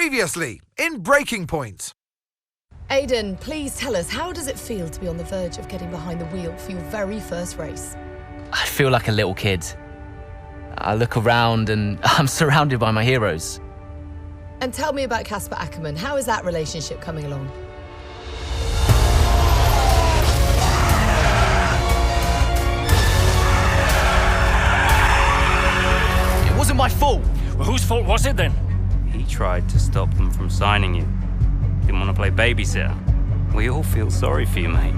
Previously, in Breaking Point. Aidan, please tell us, how does it feel to be on the verge of getting behind the wheel for your very first race? I feel like a little kid. I look around and I'm surrounded by my heroes. And tell me about Casper Ackerman. How is that relationship coming along? It wasn't my fault. Well, whose fault was it then? He tried to stop them from signing you. Didn't want to play babysitter. We all feel sorry for you, mate.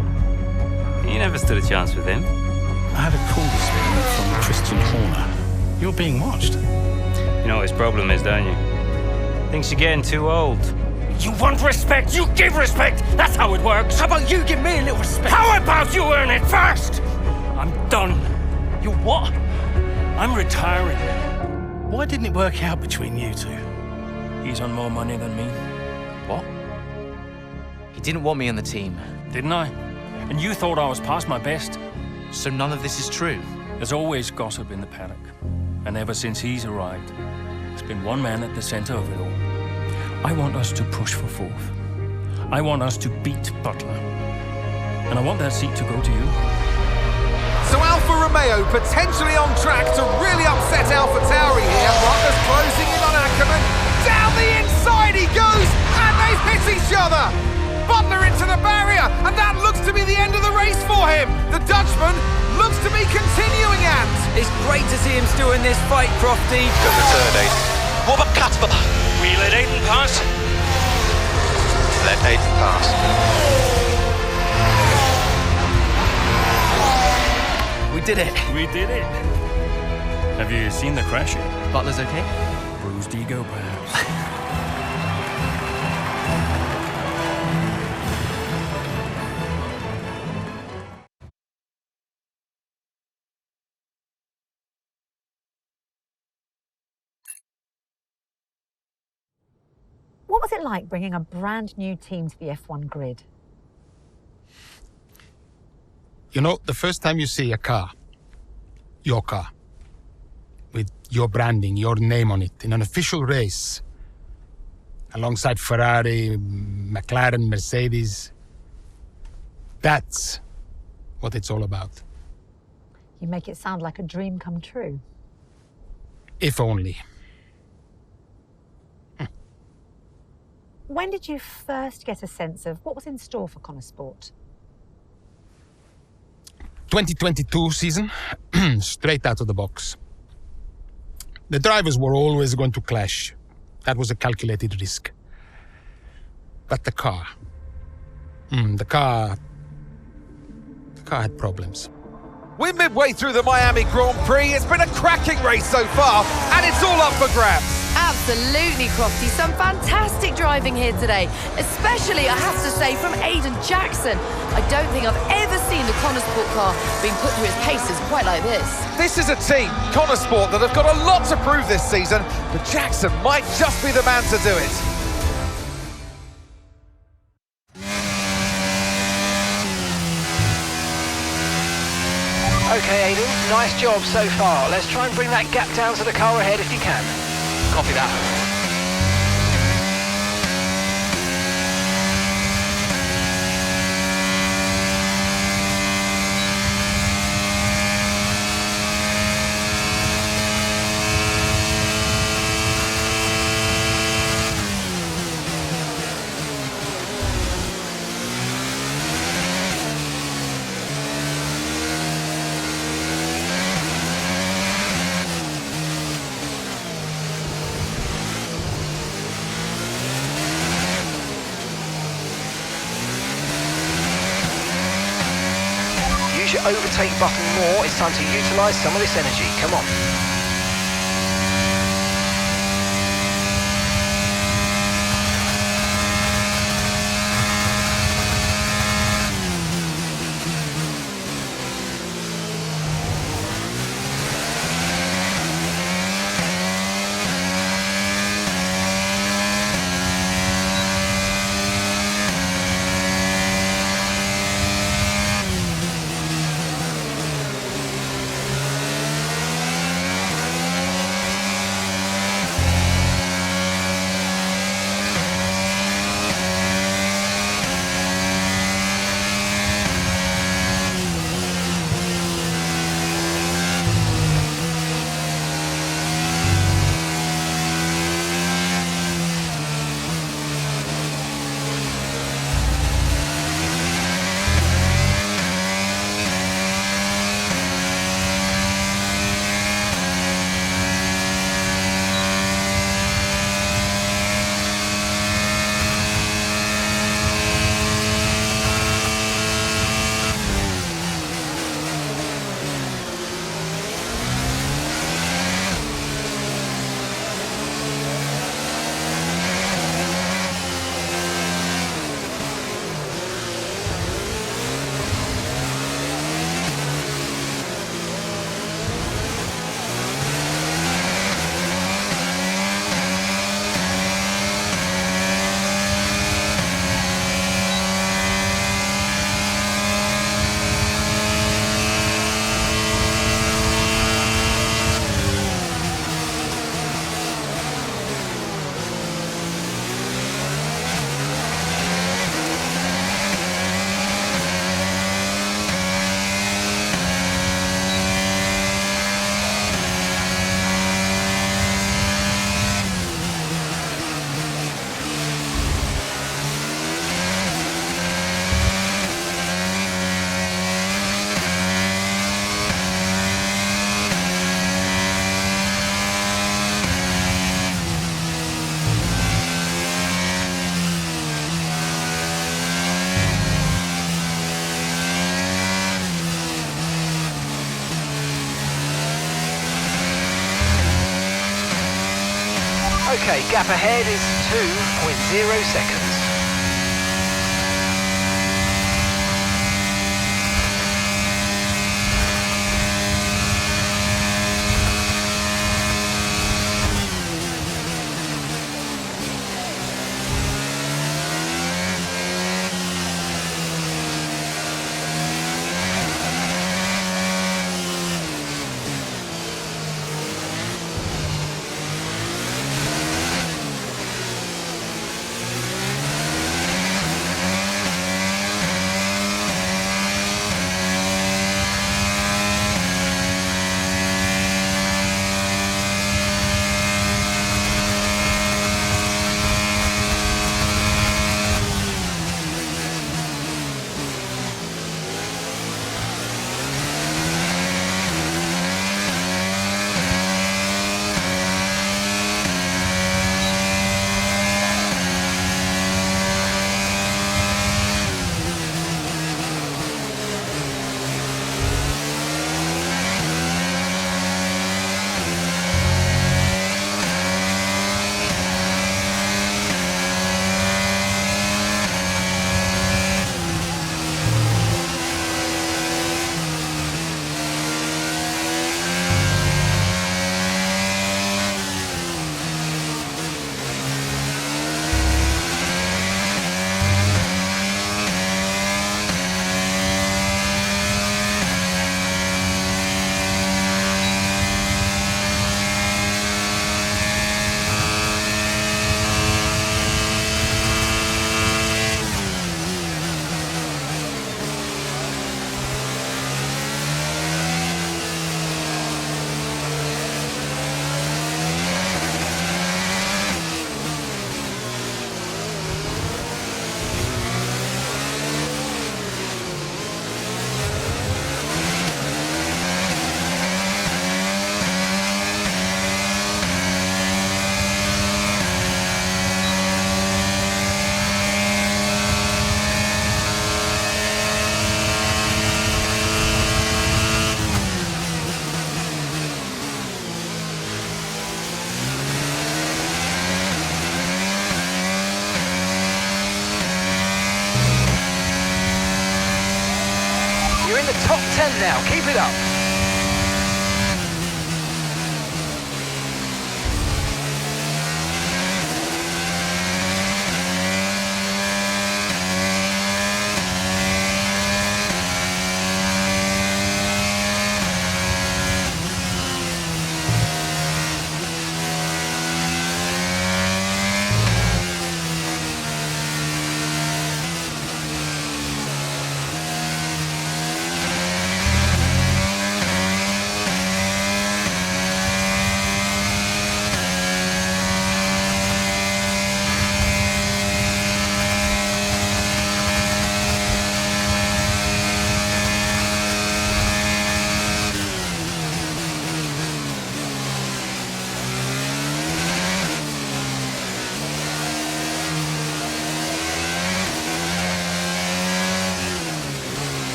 You never stood a chance with him. I had a call this morning from Christian Horner. You're being watched. You know what his problem is, don't you? Thinks you're getting too old. You want respect, you give respect! That's how it works! How about you give me a little respect? How about you earn it first? I'm done. You what? I'm retiring. Why didn't it work out between you two? He's on more money than me. What? He didn't want me on the team. Didn't I? And you thought I was past my best? So none of this is true? There's always gossip in the paddock. And ever since he's arrived, there's been one man at the center of it all. I want us to push for fourth. I want us to beat Butler. And I want that seat to go to you. So Alfa Romeo potentially on track to really upset AlphaTauri here. Butler's closing in on Ackerman. Down the inside he goes, and they've hit each other. Butler into the barrier, and that looks to be the end of the race for him. The Dutchman looks to be continuing and... It's great to see him still in this fight, Crofty. Good return, Aiden. What about Casper? We let Aiden pass. Let Aiden pass. We did it. We did it. Have you seen the crash yet? Butler's okay? Bruised ego, perhaps. What was it like bringing a brand new team to the F1 grid? You know, the first time you see a car, your car, with your branding, your name on it, in an official race, alongside Ferrari, McLaren, Mercedes, that's what it's all about. You make it sound like a dream come true. If only. When did you first get a sense of what was in store for Connor Sport? 2022 season, straight out of the box. The drivers were always going to clash. That was a calculated risk. But the car had problems. We're midway through the Miami Grand Prix. It's been a cracking race so far, and it's all up for grabs. Absolutely, Crofty. Some fantastic driving here today, especially, I have to say, from Aiden Jackson. I don't think I've ever seen the Connor Sport car being put through its paces quite like this. This is a team, Connor Sport, that have got a lot to prove this season, but Jackson might just be the man to do it. Okay, Aiden, nice job so far. Let's try and bring that gap down to the car ahead if you can. Copy that. Use your overtake button more. It's time to utilise some of this energy. Come on. Okay, gap ahead is 2.0 seconds. You're in the top 10 now, keep it up.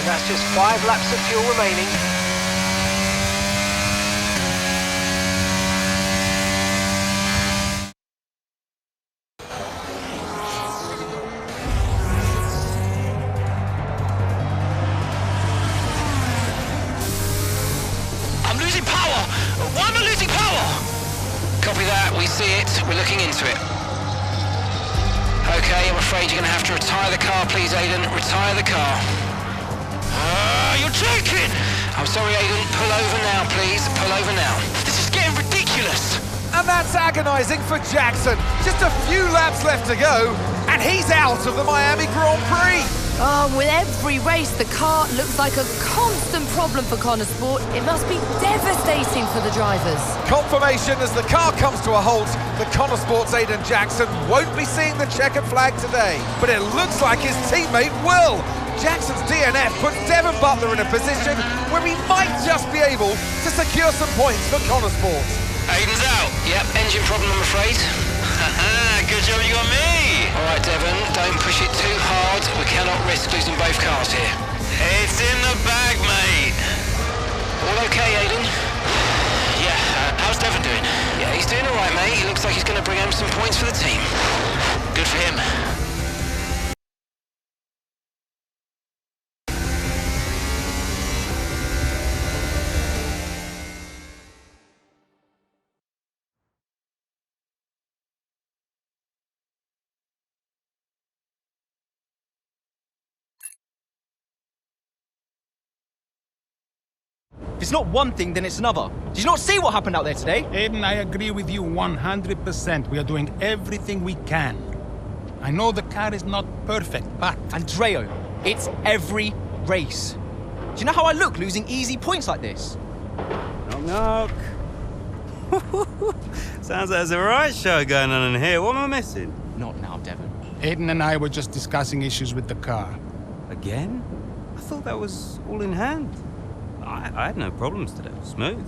That's just 5 laps of fuel remaining. I'm losing power! Why am I losing power? Copy that, we see it, we're looking into it. Okay, I'm afraid you're going to have to retire the car, please, Aidan. Retire the car. You're joking! I'm sorry, Aidan. Pull over now, please. Pull over now. This is getting ridiculous. And that's agonising for Jackson. Just a few laps left to go, and he's out of the Miami Grand Prix. Oh, with every race, the car looks like a constant problem for Connor Sport. It must be devastating for the drivers. Confirmation as the car comes to a halt. The Connor Sport's Aidan Jackson won't be seeing the checkered flag today, but it looks like his teammate will. Jackson's DNF puts Devon Butler in a position where he might just be able to secure some points for Connor Sport. Aidan's out. Yep, engine problem, I'm afraid. Good job you got me! Alright, Devon, don't push it too hard. We cannot risk losing both cars here. It's in the bag, mate. All okay, Aiden? Yeah, how's Devon doing? Yeah, he's doing alright, mate. He looks like he's going to bring home some points for the team. Good for him. If it's not one thing, then it's another. Did you not see what happened out there today? Aiden, I agree with you 100%. We are doing everything we can. I know the car is not perfect, but... Andreo, it's every race. Do you know how I look losing easy points like this? Knock, knock. Sounds like there's a right show going on in here. What am I missing? Not now, Devon. Aiden and I were just discussing issues with the car. Again? I thought that was all in hand. I had no problems today. Smooth.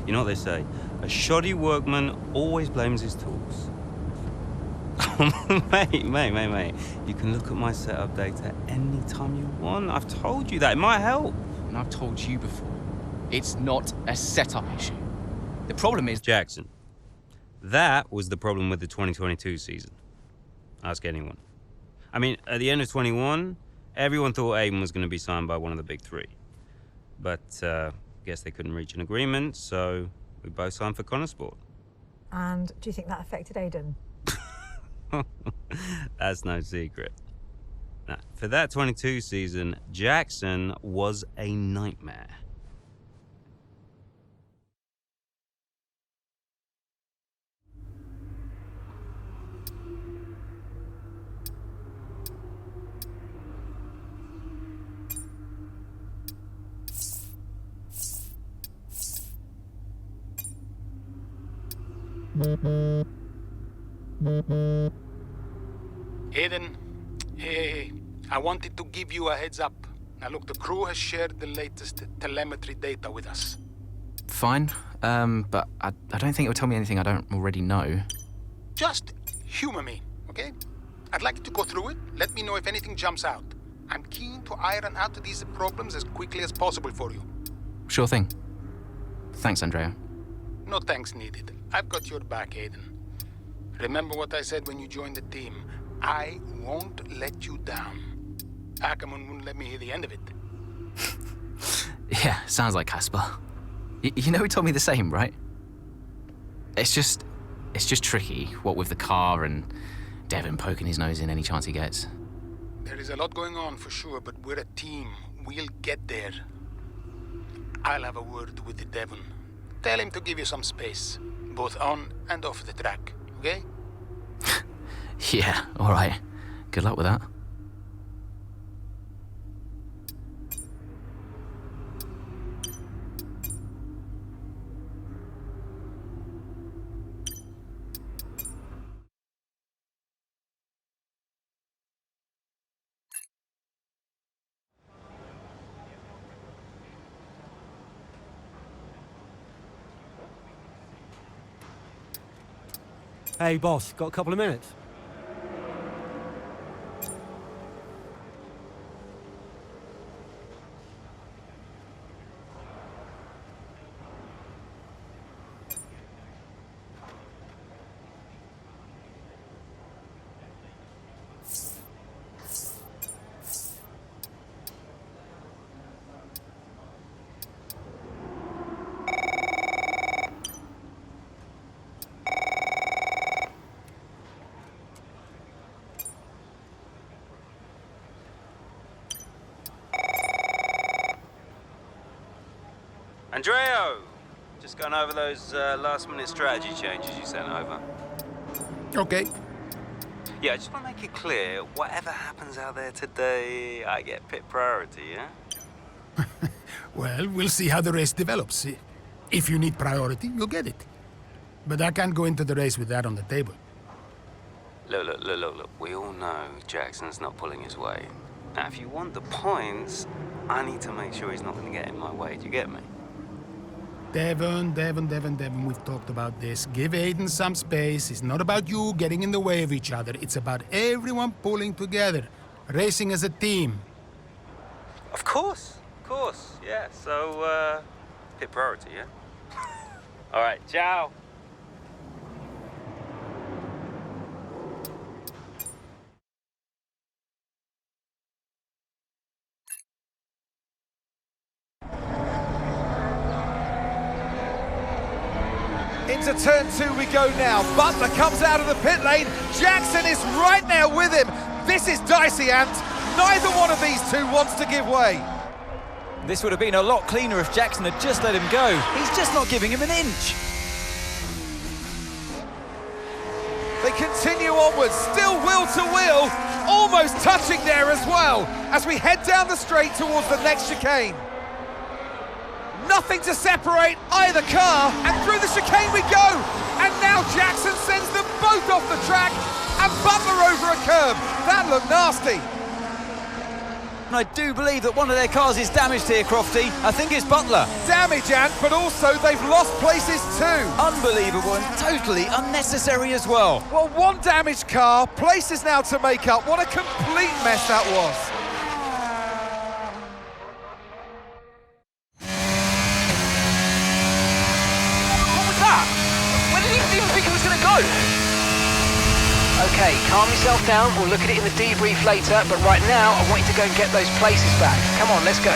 You know what they say? A shoddy workman always blames his tools. Mate. You can look at my setup data any time you want. I've told you that. It might help. And I've told you before, it's not a setup issue. The problem is... Jackson, that was the problem with the 2022 season. Ask anyone. I mean, at the end of 21, everyone thought Aiden was going to be signed by one of the big three. But guess they couldn't reach an agreement, so we both signed for Connosport. And do you think that affected Aiden? That's no secret. Now, for that 22 season, Jackson was a nightmare. Aiden, hey, I wanted to give you a heads up. Now look, the crew has shared the latest telemetry data with us. Fine, but I don't think it will tell me anything I don't already know. Just humor me, okay? I'd like you to go through it. Let me know if anything jumps out. I'm keen to iron out these problems as quickly as possible for you. Sure thing. Thanks, Andrea. No thanks needed. I've got your back, Aiden. Remember what I said when you joined the team. I won't let you down. Ackerman wouldn't let me hear the end of it. Yeah, sounds like Casper. You know he told me the same, right? It's just tricky, what with the car and Devon poking his nose in any chance he gets. There is a lot going on for sure, but we're a team. We'll get there. I'll have a word with the Devon. Tell him to give you some space, both on and off the track, okay? Yeah, all right. Good luck with that. Hey, boss, got a couple of minutes? Andreo! Just going over those last-minute strategy changes you sent over. Okay. Yeah, I just want to make it clear, whatever happens out there today, I get pit priority, yeah? Well, we'll see how the race develops. If you need priority, you'll get it. But I can't go into the race with that on the table. Look. We all know Jackson's not pulling his weight. Now, if you want the points, I need to make sure he's not going to get in my way. Do you get me? Devon, we've talked about this. Give Aiden some space. It's not about you getting in the way of each other. It's about everyone pulling together, racing as a team. Of course, yeah. So, pit priority, yeah? All right, ciao. Into turn 2 we go now. Butler comes out of the pit lane. Jackson is right there with him. This is dicey, Ant. Neither one of these two wants to give way. This would have been a lot cleaner if Jackson had just let him go. He's just not giving him an inch. They continue onwards, still wheel to wheel, almost touching there as well, as we head down the straight towards the next chicane. Nothing to separate either car, and through the chicane we go. And now Jackson sends them both off the track, and Butler over a curb. That looked nasty. And I do believe that one of their cars is damaged here, Crofty. I think it's Butler. Damage, Ant, but also they've lost places too. Unbelievable and totally unnecessary as well. Well, one damaged car, places now to make up. What a complete mess that was. What was that? Where did he even think he was going to go? Okay, calm yourself down. We'll look at it in the debrief later, but right now I want you to go and get those places back. Come on, let's go.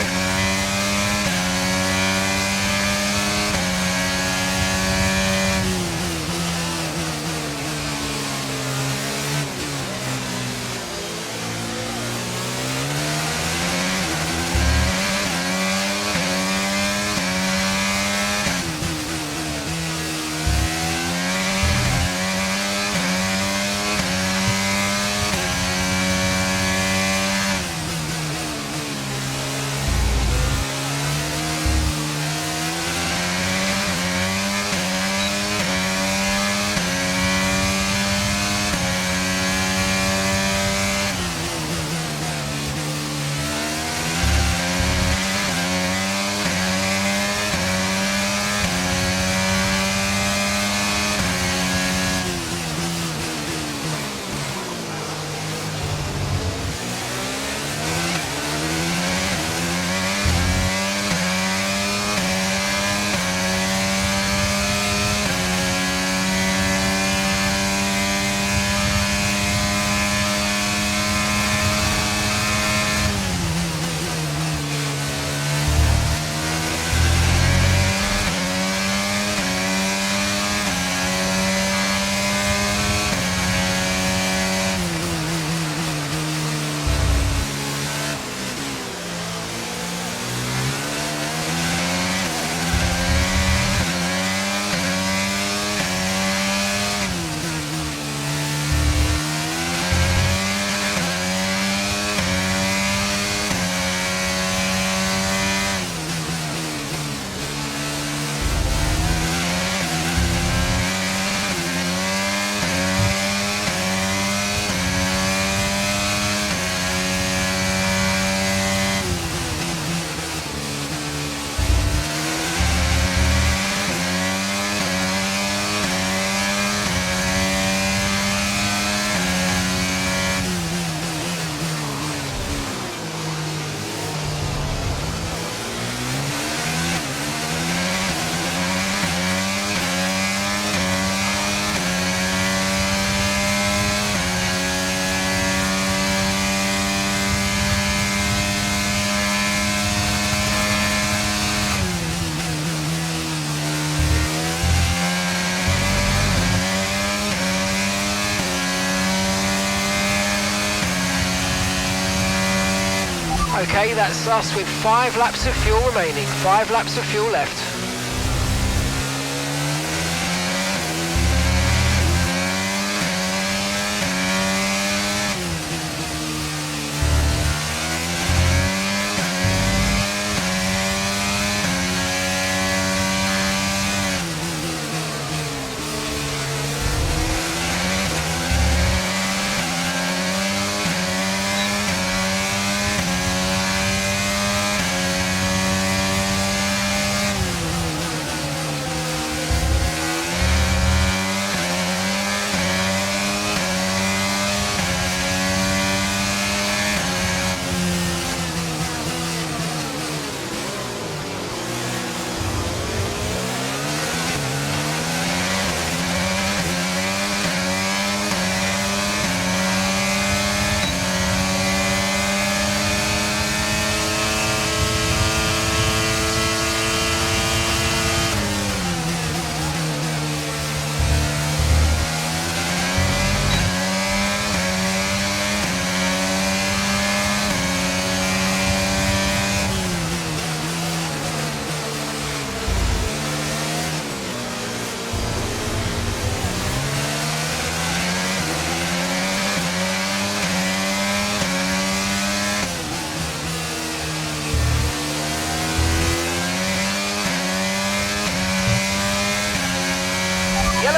Okay, that's us with 5 laps of fuel remaining. 5 laps of fuel left.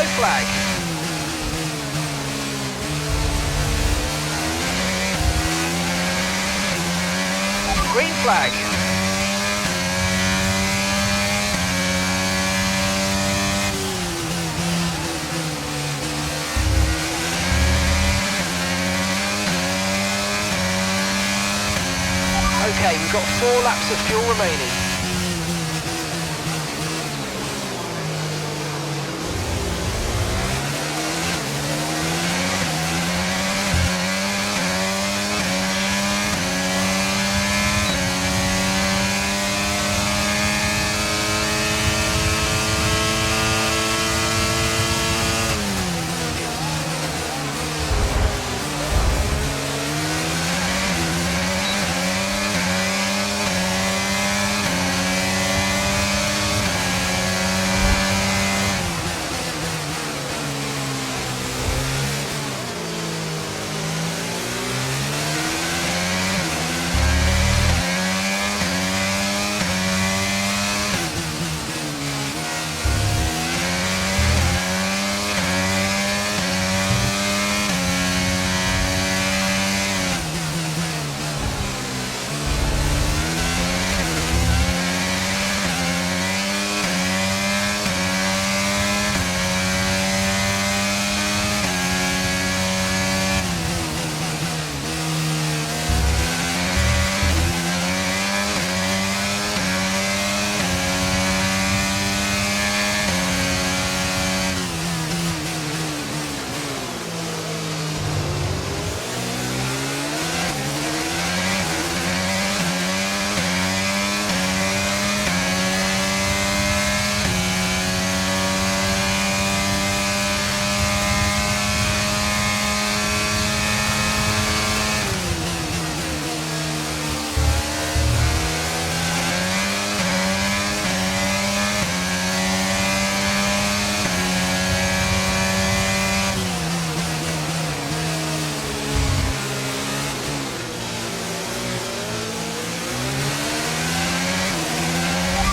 yellow flag. Green flag. Okay, we've got 4 laps of fuel remaining.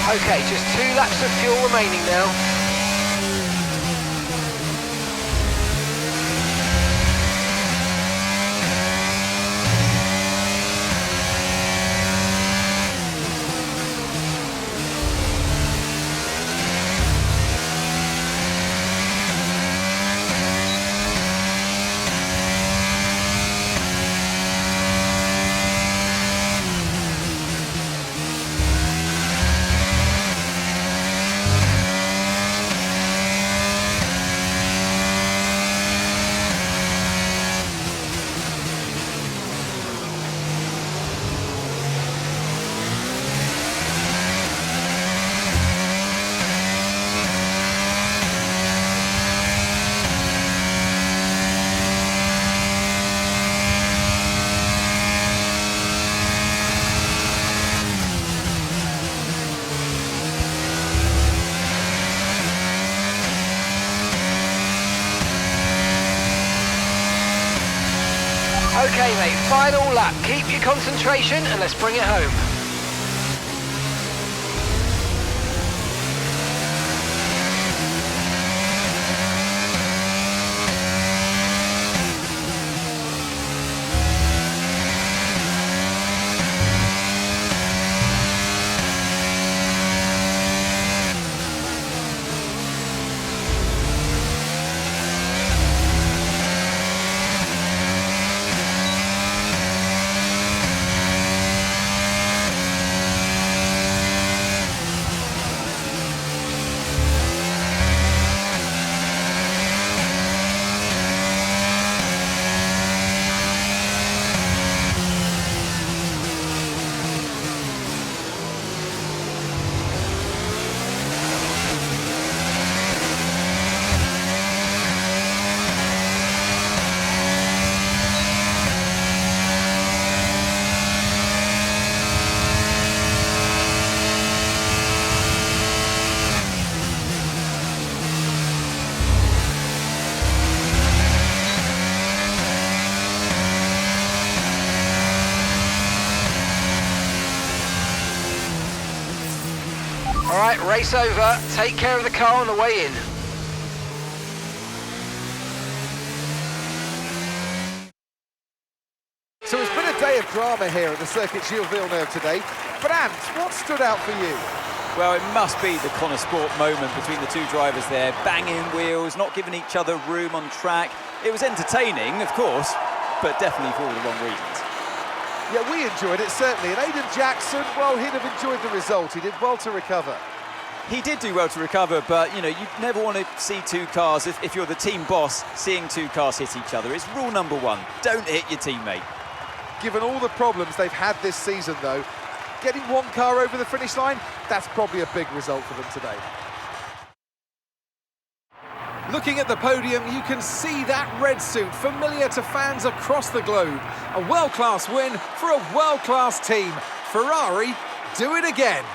Okay, just 2 laps of fuel remaining now. Okay, mate, final lap. Keep your concentration and let's bring it home. All right, race over. Take care of the car on the way in. drama here at the Circuit Gilles Villeneuve today. Brandt, what stood out for you? Well, it must be the Connor Sport moment between the two drivers there, banging wheels, not giving each other room on track. It was entertaining, of course, but definitely for all the wrong reasons. Yeah, we enjoyed it, certainly. And Aiden Jackson, well, he'd have enjoyed the result. He did well to recover. He did do well to recover, but, you know, you never want to see two cars, if you're the team boss, seeing two cars hit each other. It's rule number one, don't hit your teammate. Given all the problems they've had this season, though, getting one car over the finish line, that's probably a big result for them today. Looking at the podium, you can see that red suit familiar to fans across the globe. A world-class win for a world-class team. Ferrari do it again.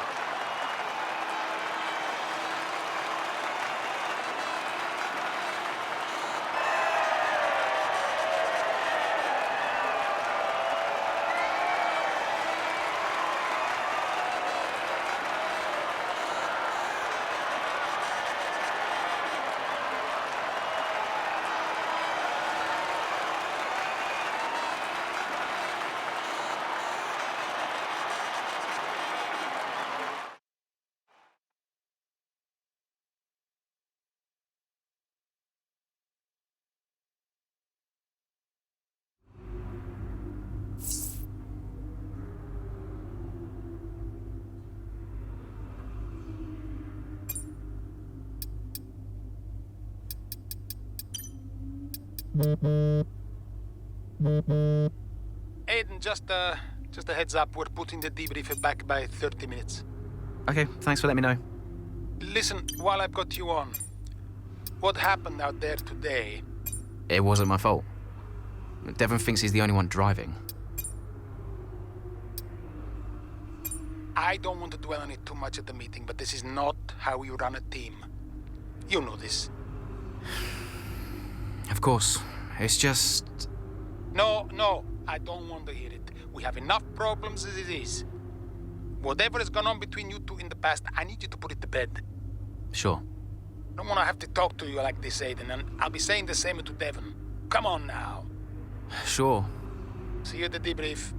Aiden, just a heads up, we're putting the debrief back by 30 minutes. Okay, thanks for letting me know. Listen, while I've got you on, what happened out there today? It wasn't my fault. Devon thinks he's the only one driving. I don't want to dwell on it too much at the meeting, but this is not how we run a team. You know this. Of course. It's just... No, I don't want to hear it. We have enough problems as it is. Whatever has gone on between you two in the past, I need you to put it to bed. Sure. I don't want to have to talk to you like this, Aiden, and I'll be saying the same to Devon. Come on now. Sure. See you at the debrief.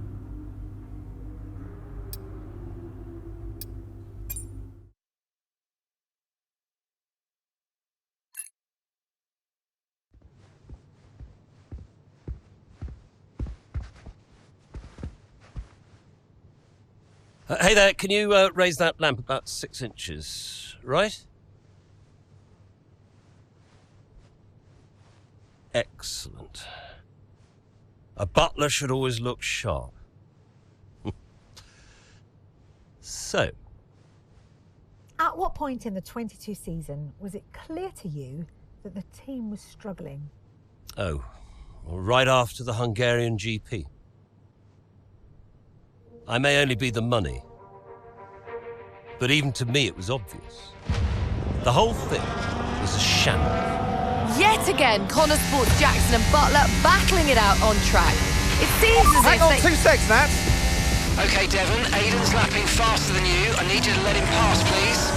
Hey there, can you raise that lamp about 6 inches, right? Excellent. A butler should always look sharp. So. At what point in the 22 season was it clear to you that the team was struggling? Oh, well, right after the Hungarian GP. I may only be the money, but even to me it was obvious. The whole thing was a shambles. Yet again, Connor Sports, Jackson and Butler battling it out on track. It seems as Hang if on, they... 2 seconds, Nat. Okay, Devon, Aiden's lapping faster than you. I need you to let him pass, please.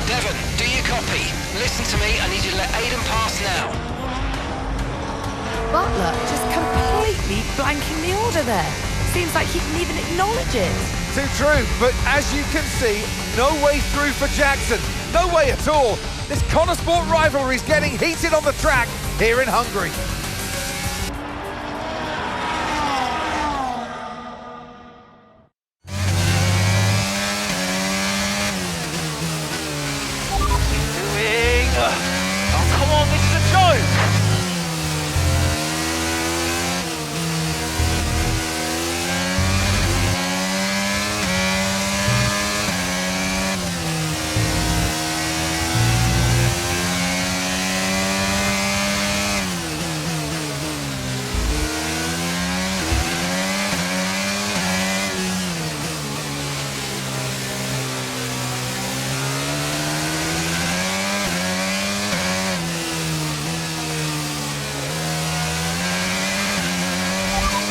Devon, do you copy? Listen to me, I need you to let Aiden pass now. Butler just completely blanking the order there. Seems like he didn't even acknowledge it. Too true, but as you can see, no way through for Jackson. No way at all. This Connor Sport rivalry is getting heated on the track here in Hungary. Oh, come on, this is a joke!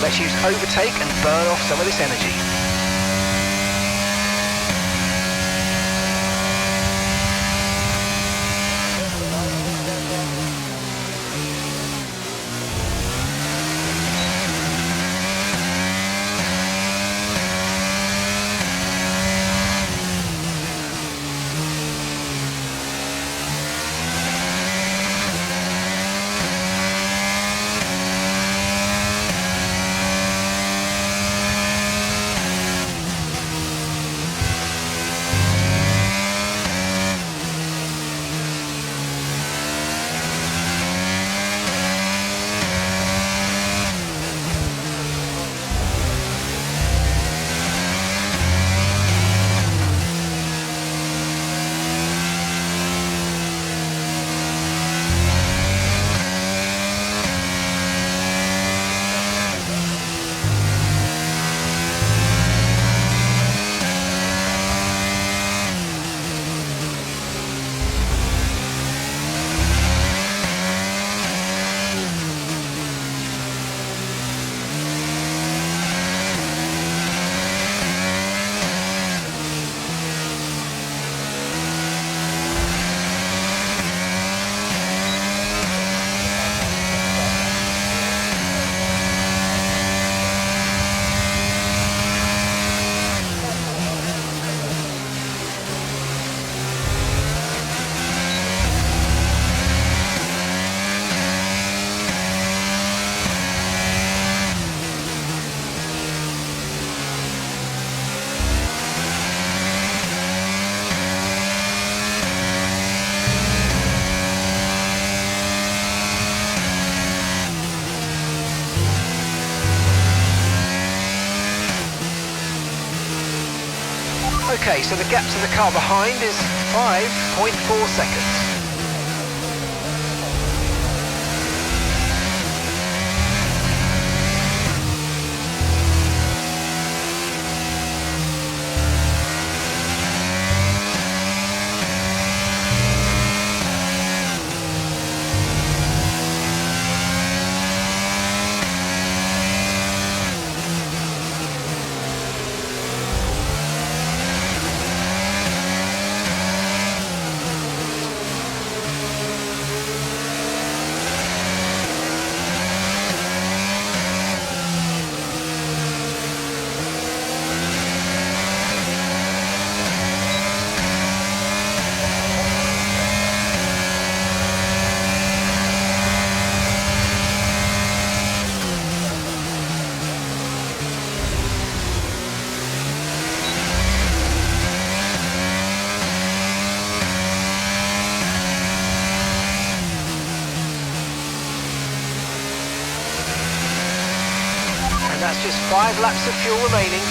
Let's use overtake and burn off some of this energy. Okay, so the gap to the car behind is 5.4 seconds. That's just 5 laps of fuel remaining.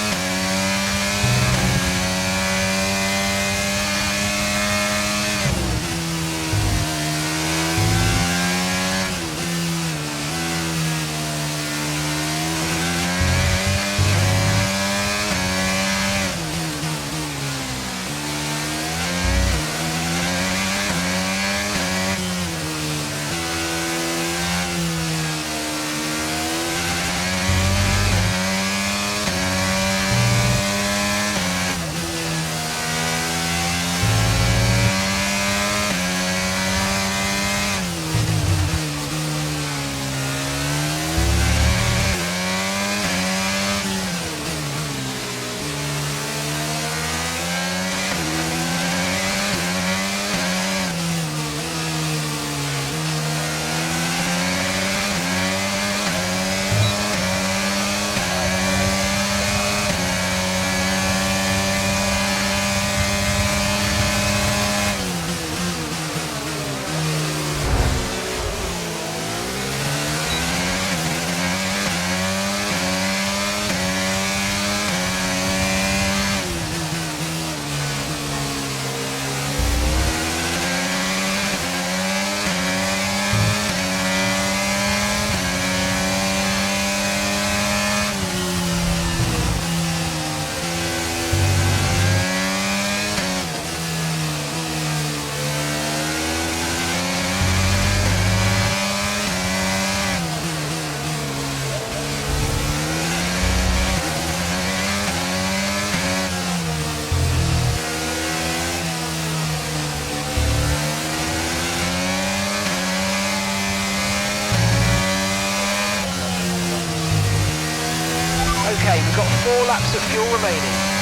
Okay, we've got 4 laps of fuel remaining.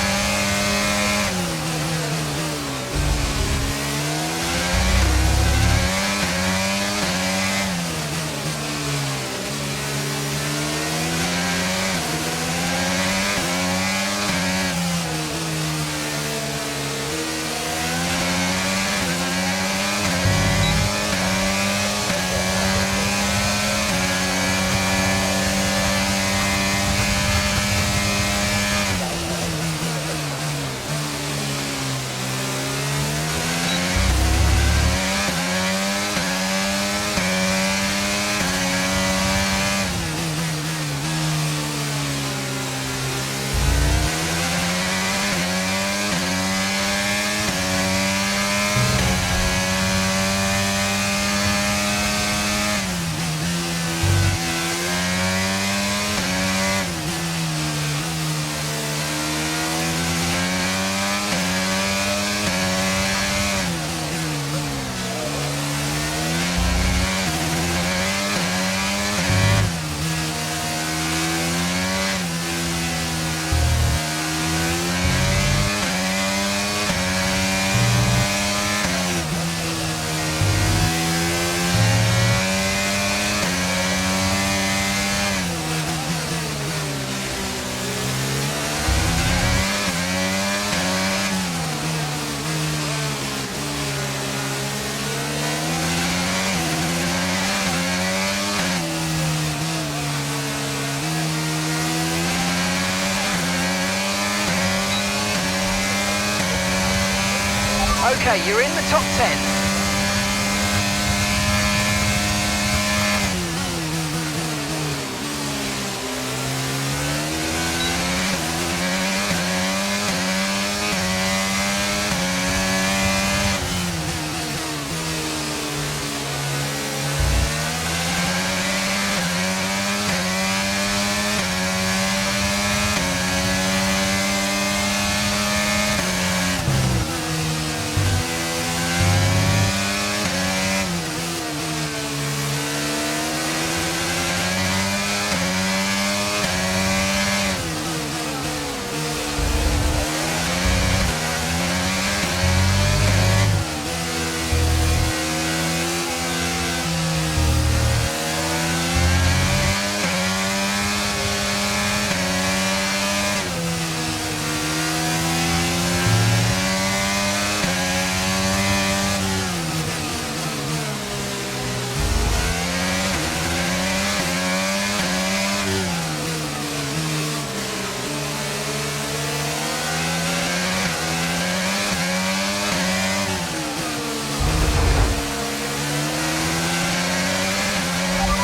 Okay, you're in the top 10.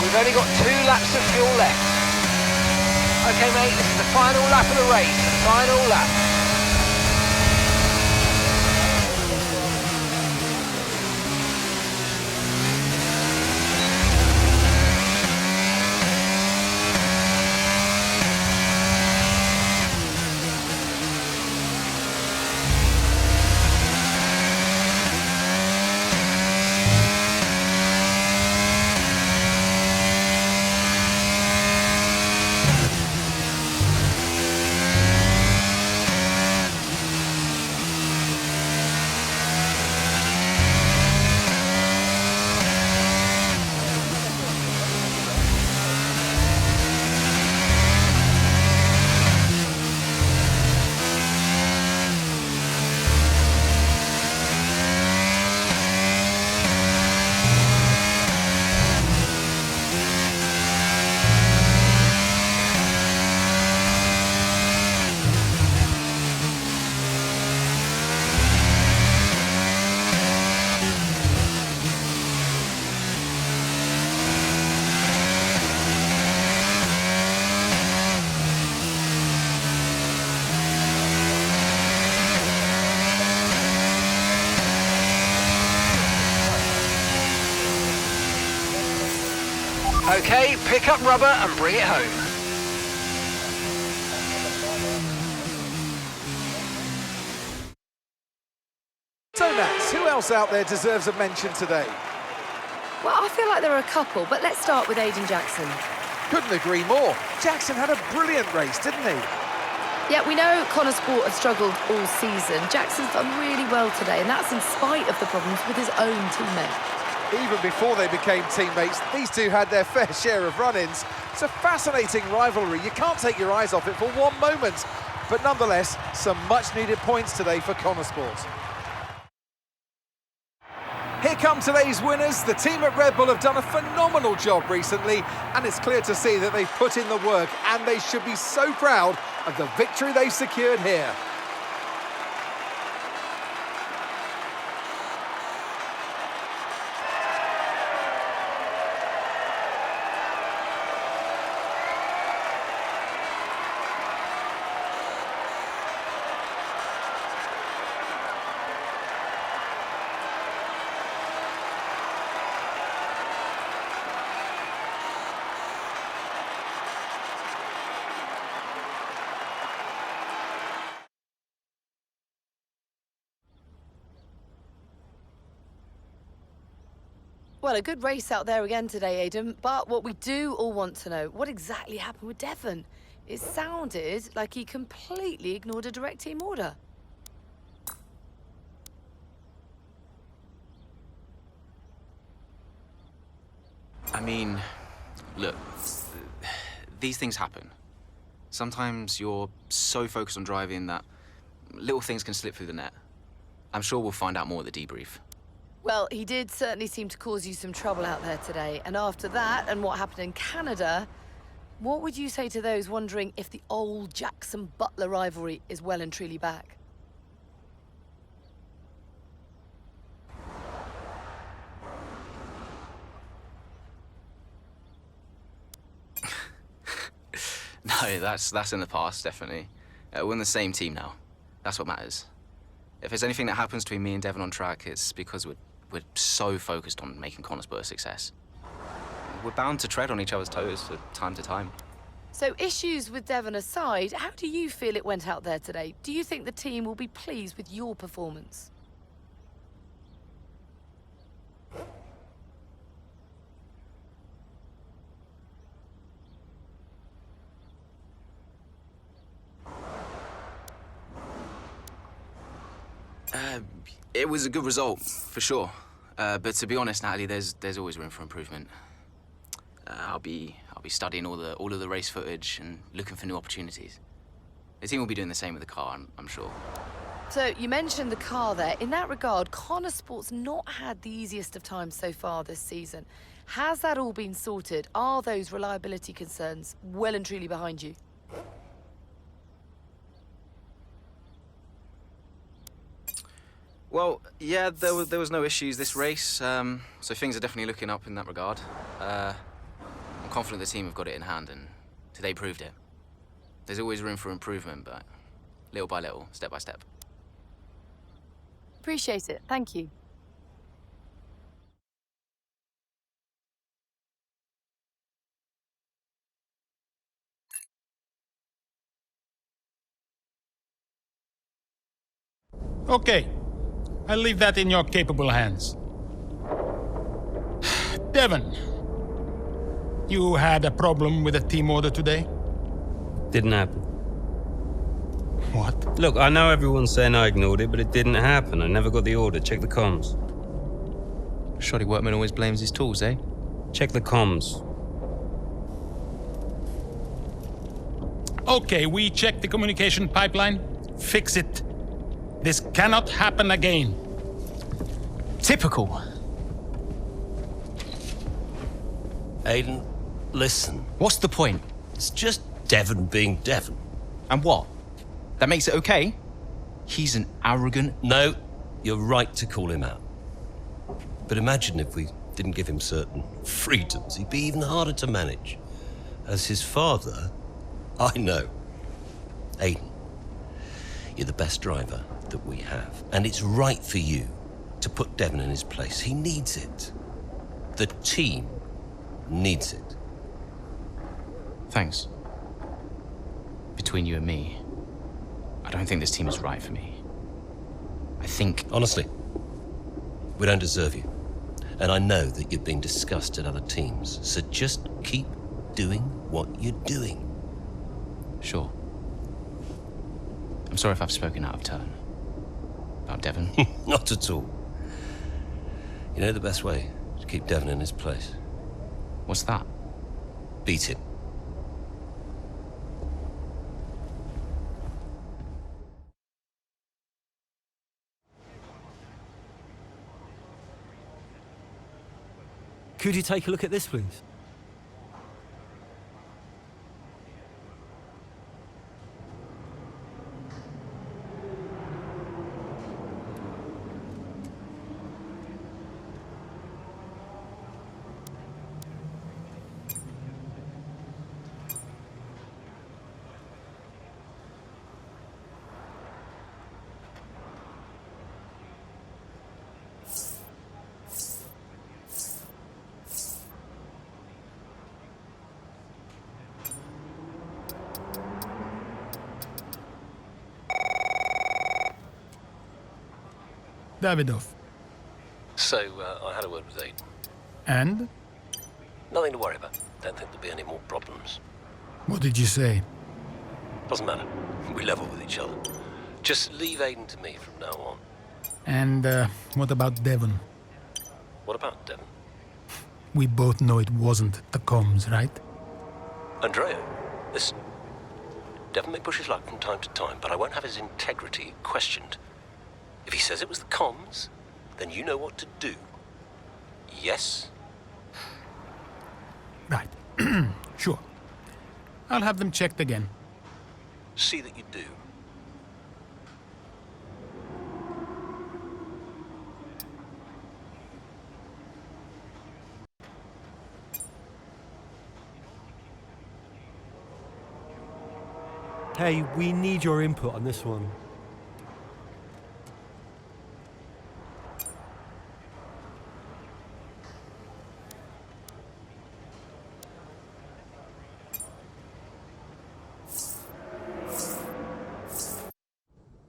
We've only got 2 laps of fuel left. Okay, mate, this is the final lap of the race. Final lap. Okay, pick up rubber and bring it home. So Nats, who else out there deserves a mention today? Well, I feel like there are a couple, but let's start with Aiden Jackson. Couldn't agree more. Jackson had a brilliant race, didn't he? Yeah, we know Connor Sport have struggled all season. Jackson's done really well today, and that's in spite of the problems with his own teammate. Even before they became teammates, these two had their fair share of run-ins. It's a fascinating rivalry. You can't take your eyes off it for one moment. But nonetheless, some much-needed points today for Connor Sport. Here come today's winners. The team at Red Bull have done a phenomenal job recently, and it's clear to see that they've put in the work, and they should be so proud of the victory they've secured here. Well, a good race out there again today, Aidan, but what we do all want to know, what exactly happened with Devon? It sounded like he completely ignored a direct team order. I mean, look, these things happen. Sometimes you're so focused on driving that little things can slip through the net. I'm sure we'll find out more at the debrief. Well, he did certainly seem to cause you some trouble out there today. And after that, and what happened in Canada, what would you say to those wondering if the old Jackson-Butler rivalry is well and truly back? No, that's in the past, definitely. We're in the same team now. That's what matters. If there's anything that happens between me and Devon on track, it's because we're so focused on making Konnersport a success. We're bound to tread on each other's toes from time to time. So issues with Devon aside, how do you feel it went out there today? Do you think the team will be pleased with your performance? It was a good result, for sure. But to be honest, Natalie, there's always room for improvement. I'll be studying all of the race footage and looking for new opportunities. The team will be doing the same with the car, I'm sure. So you mentioned the car there. In that regard, Konnersport's not had the easiest of times so far this season. Has that all been sorted? Are those reliability concerns well and truly behind you? Well, yeah, there was no issues this race, so things are definitely looking up in that regard. I'm confident the team have got it in hand, and today proved it. There's always room for improvement, but little by little, step by step. Appreciate it. Thank you. Okay. I'll leave that in your capable hands. Devon, you had a problem with a team order today? Didn't happen. What? Look, I know everyone's saying I ignored it, but it didn't happen. I never got the order. Check the comms. Shoddy workman always blames his tools, eh? Check the comms. Okay, we checked the communication pipeline. Fix it. This cannot happen again. Typical. Aiden, listen. What's the point? It's just Devon being Devon. And what? That makes it okay? He's an arrogant... No, you're right to call him out. But imagine if we didn't give him certain freedoms. He'd be even harder to manage. As his father, I know. Aiden, you're the best driver that we have. And it's right for you to put Devon in his place. He needs it. The team needs it. Thanks. Between you and me, I don't think this team is right for me. I think... Honestly, we don't deserve you. And I know that you've been discussed at other teams, so just keep doing what you're doing. Sure. I'm sorry if I've spoken out of turn. About Devon. Not at all. You know the best way to keep Devon in his place? What's that? Beat him. Could you take a look at this, please? Davidoff. So, I had a word with Aiden. And? Nothing to worry about. Don't think there'll be any more problems. What did you say? Doesn't matter. We level with each other. Just leave Aiden to me from now on. And what about Devon? What about Devon? We both know it wasn't the comms, right? Andrea, listen. Devon may push his luck from time to time, but I won't have his integrity questioned. If he says it was the comms, then you know what to do. Yes? Right. Sure. I'll have them checked again. See that you do. Hey, we need your input on this one.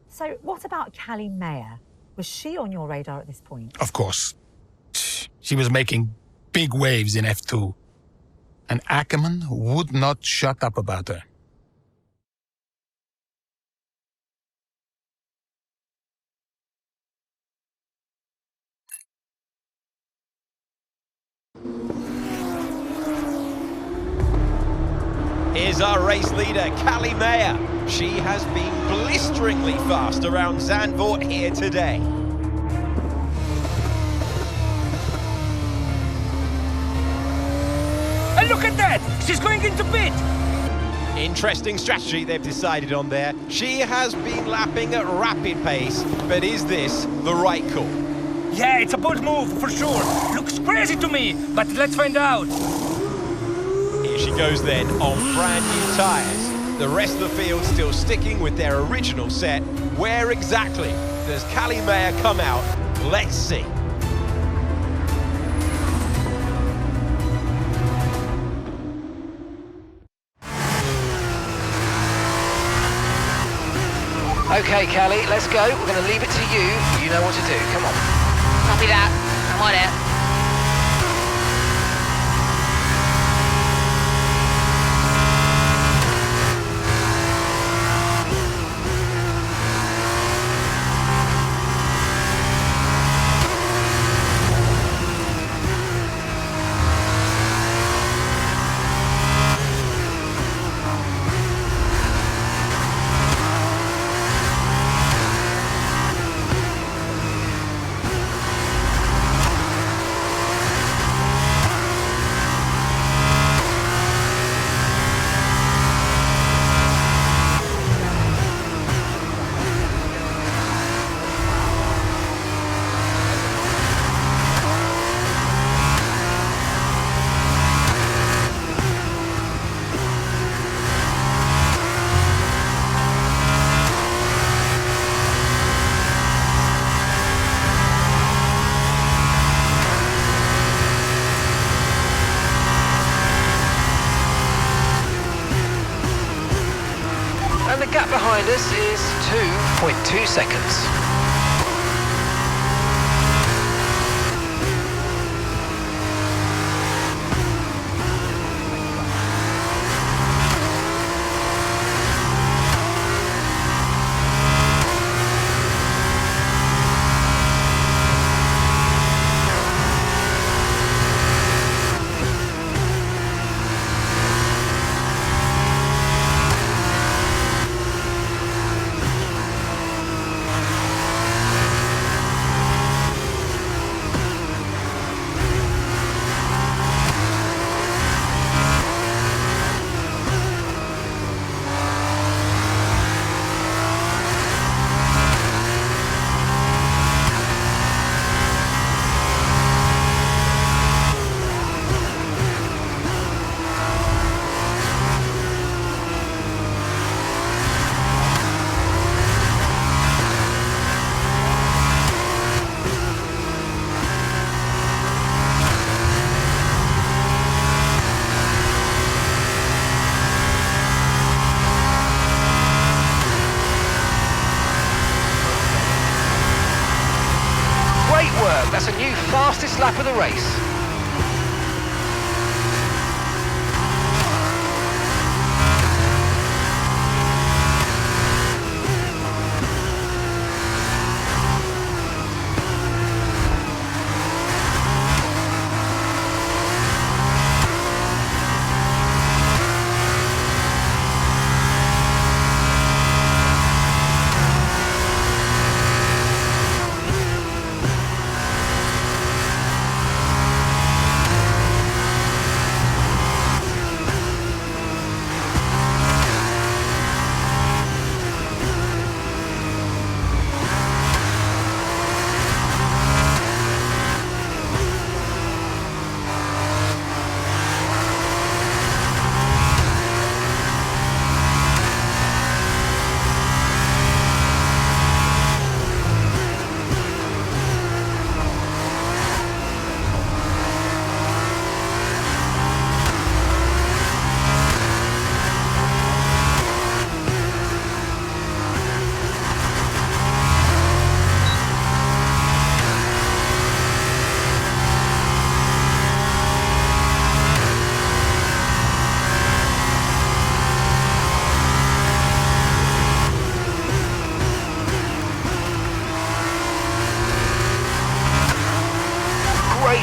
So what about Callie Mayer? Was she on your radar at this point? Of course. She was making big waves in F2. And Ackerman would not shut up about her. Here's our race leader, Callie Mayer. She has been blisteringly fast around Zandvoort here today. And look at that! She's going into pit! Interesting strategy they've decided on there. She has been lapping at rapid pace, but is this the right call? Yeah, it's a bold move, for sure. Looks crazy to me, but let's find out. Here she goes then, on brand new tyres. The rest of the field still sticking with their original set. Where exactly does Callie Mayer come out? Let's see. Okay, Callie, let's go. We're going to leave it to you. You know what to do. Come on. Copy that. I'm on it. And the gap behind us is 2.2 seconds. That's a new fastest lap of the race.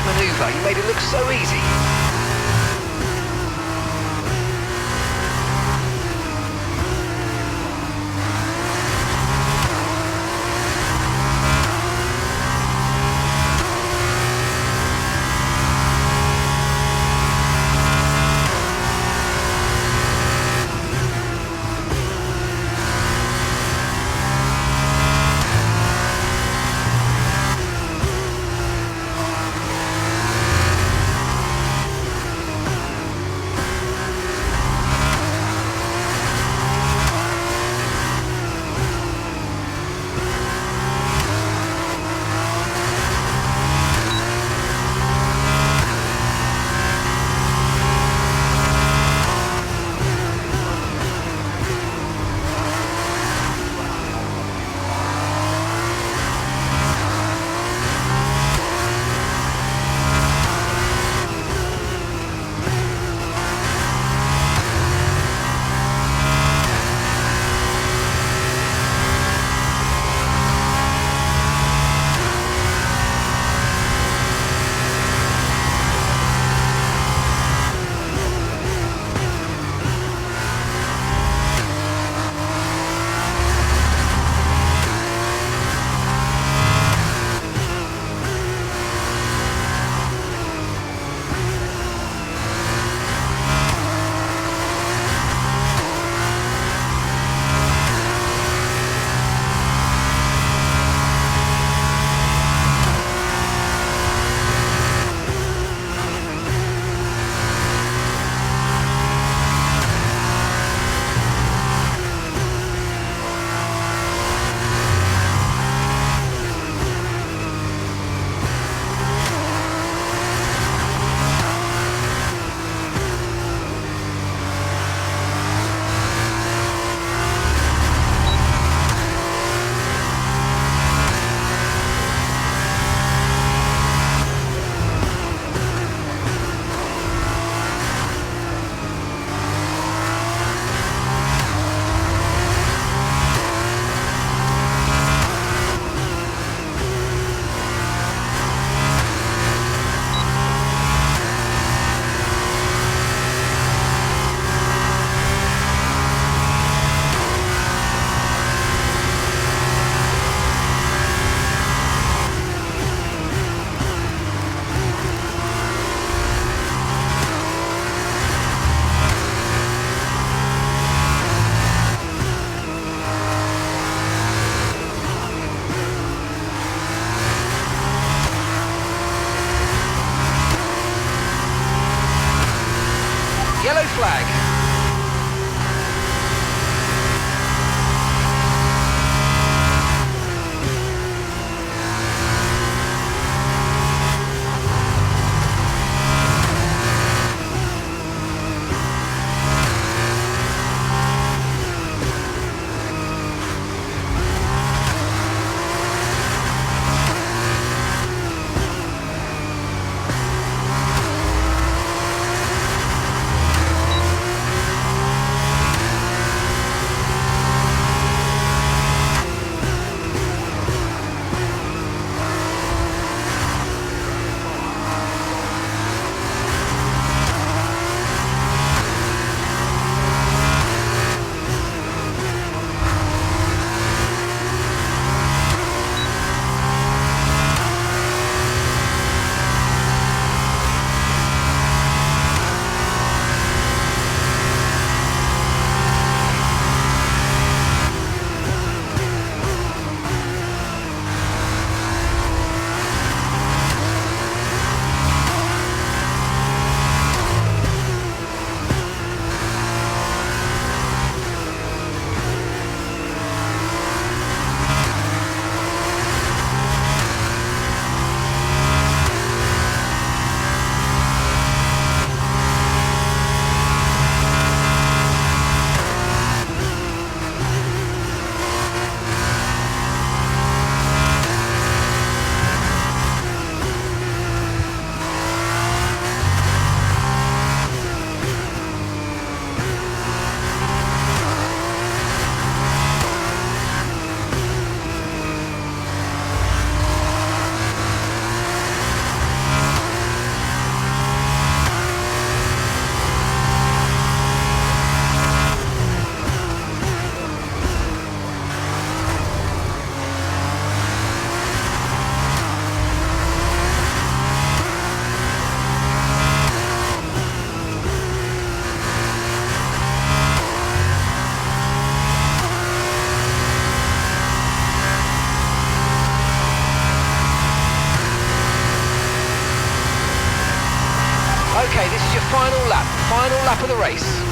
manoeuvre. You made it look so easy. Okay, this is your final lap of the race.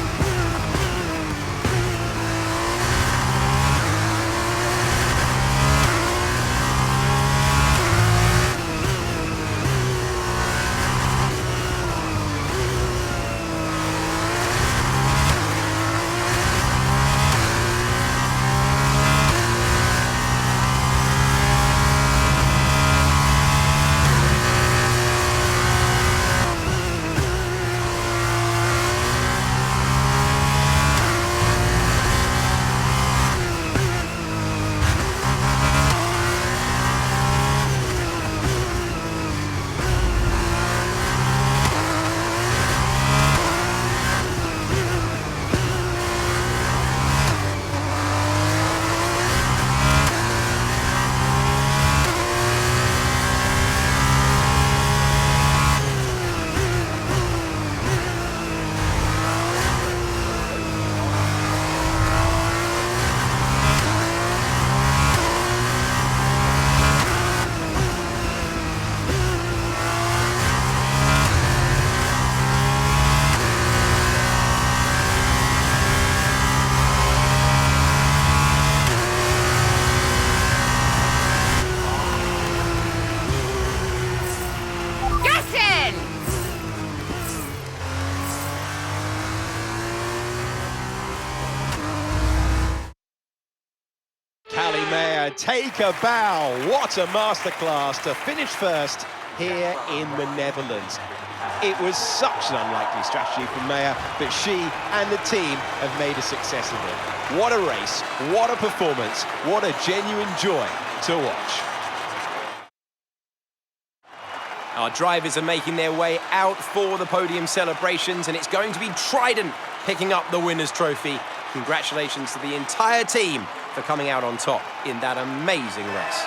Callie Mayer, take a bow. What a masterclass to finish first here in the Netherlands. It was such an unlikely strategy from Mayer, but she and the team have made a success of it. What a race, what a performance, what a genuine joy to watch. Our drivers are making their way out for the podium celebrations, and it's going to be Trident picking up the winner's trophy. Congratulations to the entire team for coming out on top in that amazing race.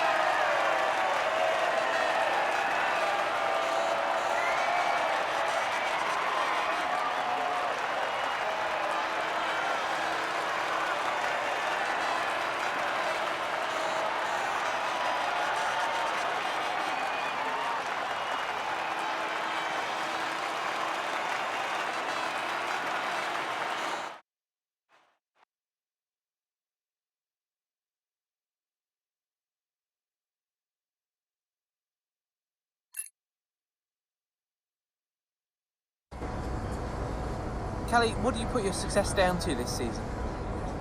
Callie, what do you put your success down to this season?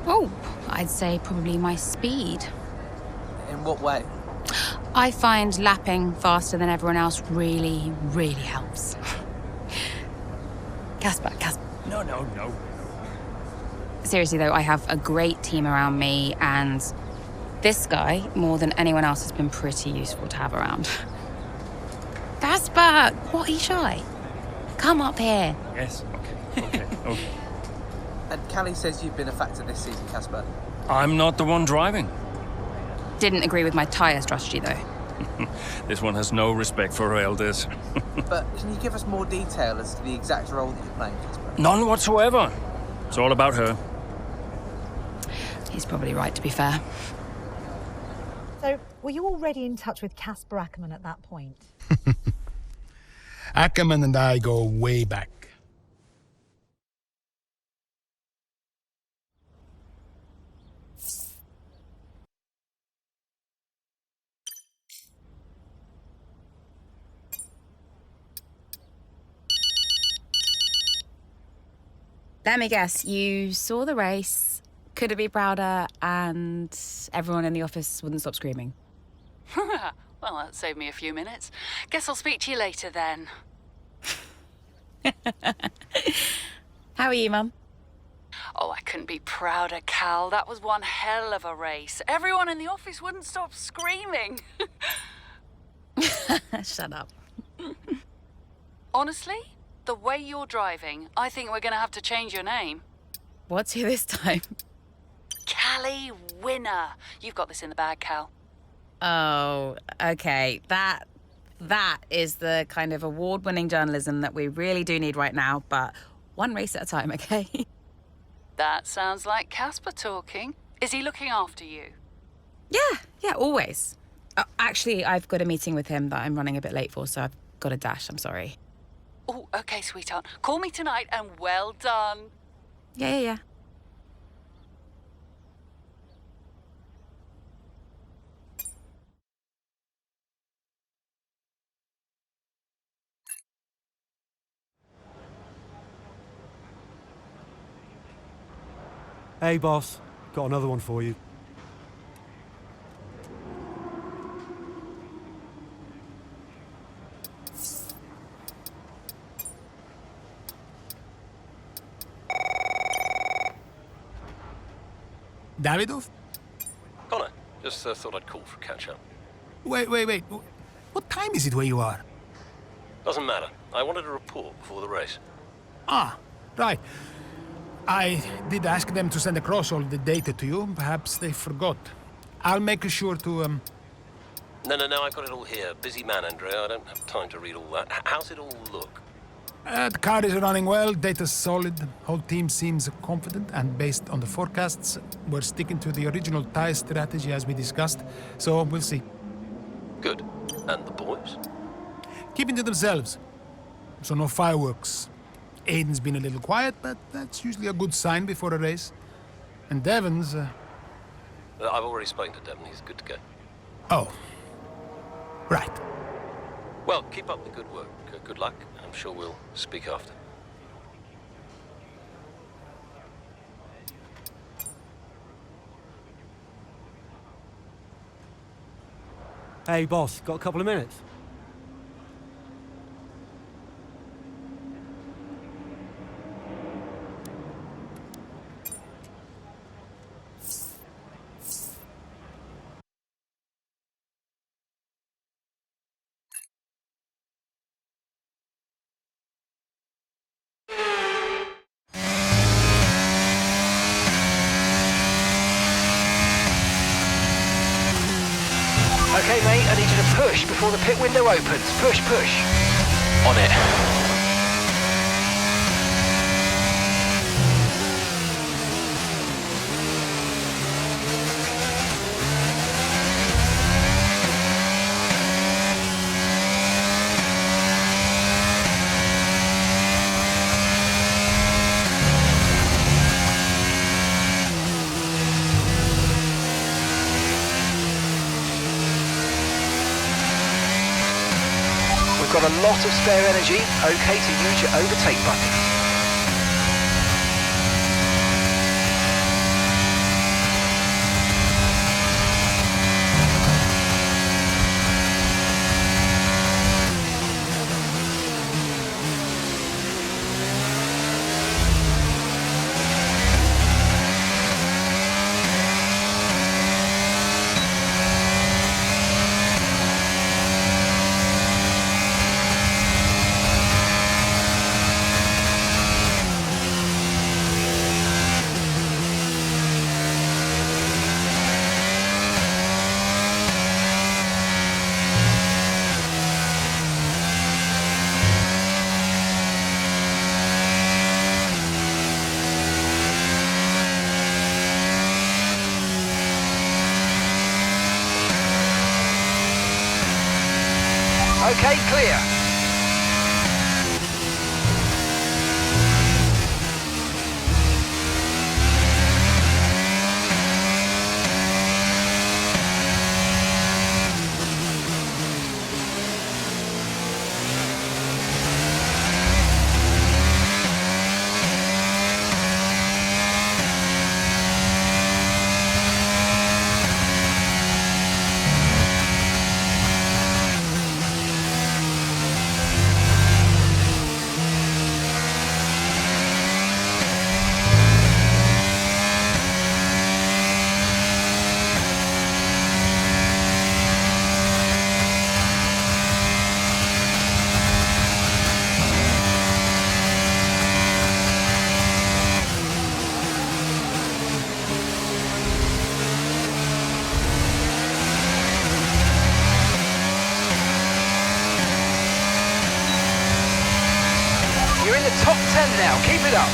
Oh, I'd say probably my speed. In what way? I find lapping faster than everyone else really, really helps. Casper. No. Seriously though, I have a great team around me, and this guy, more than anyone else, has been pretty useful to have around. Casper, what are you shy? Come up here. Yes, okay. And Callie says you've been a factor this season, Casper. I'm not the one driving. Didn't agree with my tyre strategy though. This one has no respect for her elders. But can you give us more detail as to the exact role that you're playing, Casper? None whatsoever. It's all about her. He's probably right, to be fair. So, were you already in touch with Casper Ackerman at that point? Ackerman and I go way back. Let me guess, you saw the race, couldn't be prouder, and everyone in the office wouldn't stop screaming. Well, that saved me a few minutes. Guess I'll speak to you later then. How are you, Mum? Oh, I couldn't be prouder, Cal. That was one hell of a race. Everyone in the office wouldn't stop screaming. Shut up. Honestly, the way you're driving, I think we're going to have to change your name. What's here this time? Callie Winner. You've got this in the bag, Cal. Oh, okay. That is the kind of award-winning journalism that we really do need right now, but one race at a time, okay? That sounds like Casper talking. Is he looking after you? Yeah, always. Actually, I've got a meeting with him that I'm running a bit late for, so I've got to dash. I'm sorry. Oh, okay, sweetheart. Call me tonight and well done. Yeah. Hey, boss. Got another one for you. Davidov? Connor, just thought I'd call for a catch-up. Wait. What time is it where you are? Doesn't matter. I wanted a report before the race. Ah, right. I did ask them to send across all the data to you. Perhaps they forgot. I'll make sure to, No, I've got it all here. Busy man, Andrea. I don't have time to read all that. How's it all look? The car is running well, data's solid, whole team seems confident, and based on the forecasts, we're sticking to the original tire strategy as we discussed, so we'll see. Good. And the boys? Keeping to themselves, so no fireworks. Aiden's been a little quiet, but that's usually a good sign before a race. And Devon's... I've already spoken to Devon. He's good to go. Oh. Right. Well, keep up the good work. Good luck. I'm sure we'll speak after. Hey, boss. Got a couple of minutes? Okay, mate, I need you to push before the pit window opens. Push. On it. Got a lot of spare energy, okay to use your overtake button. Okay, clear. You're in the top 10 now. Keep it up.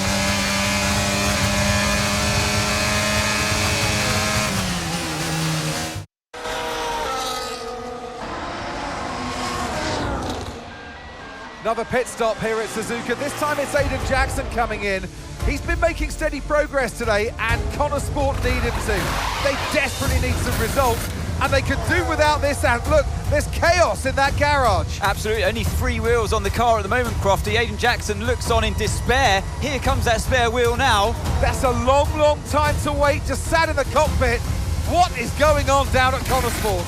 Another pit stop here at Suzuka. This time it's Aiden Jackson coming in. He's been making steady progress today, and Connor Sport need him to. They desperately need some results, and they could do without this. And look, there's chaos in that garage. Absolutely, only 3 wheels on the car at the moment, Crofty. Aiden Jackson looks on in despair. Here comes that spare wheel now. That's a long, long time to wait, just sat in the cockpit. What is going on down at Connor Sport?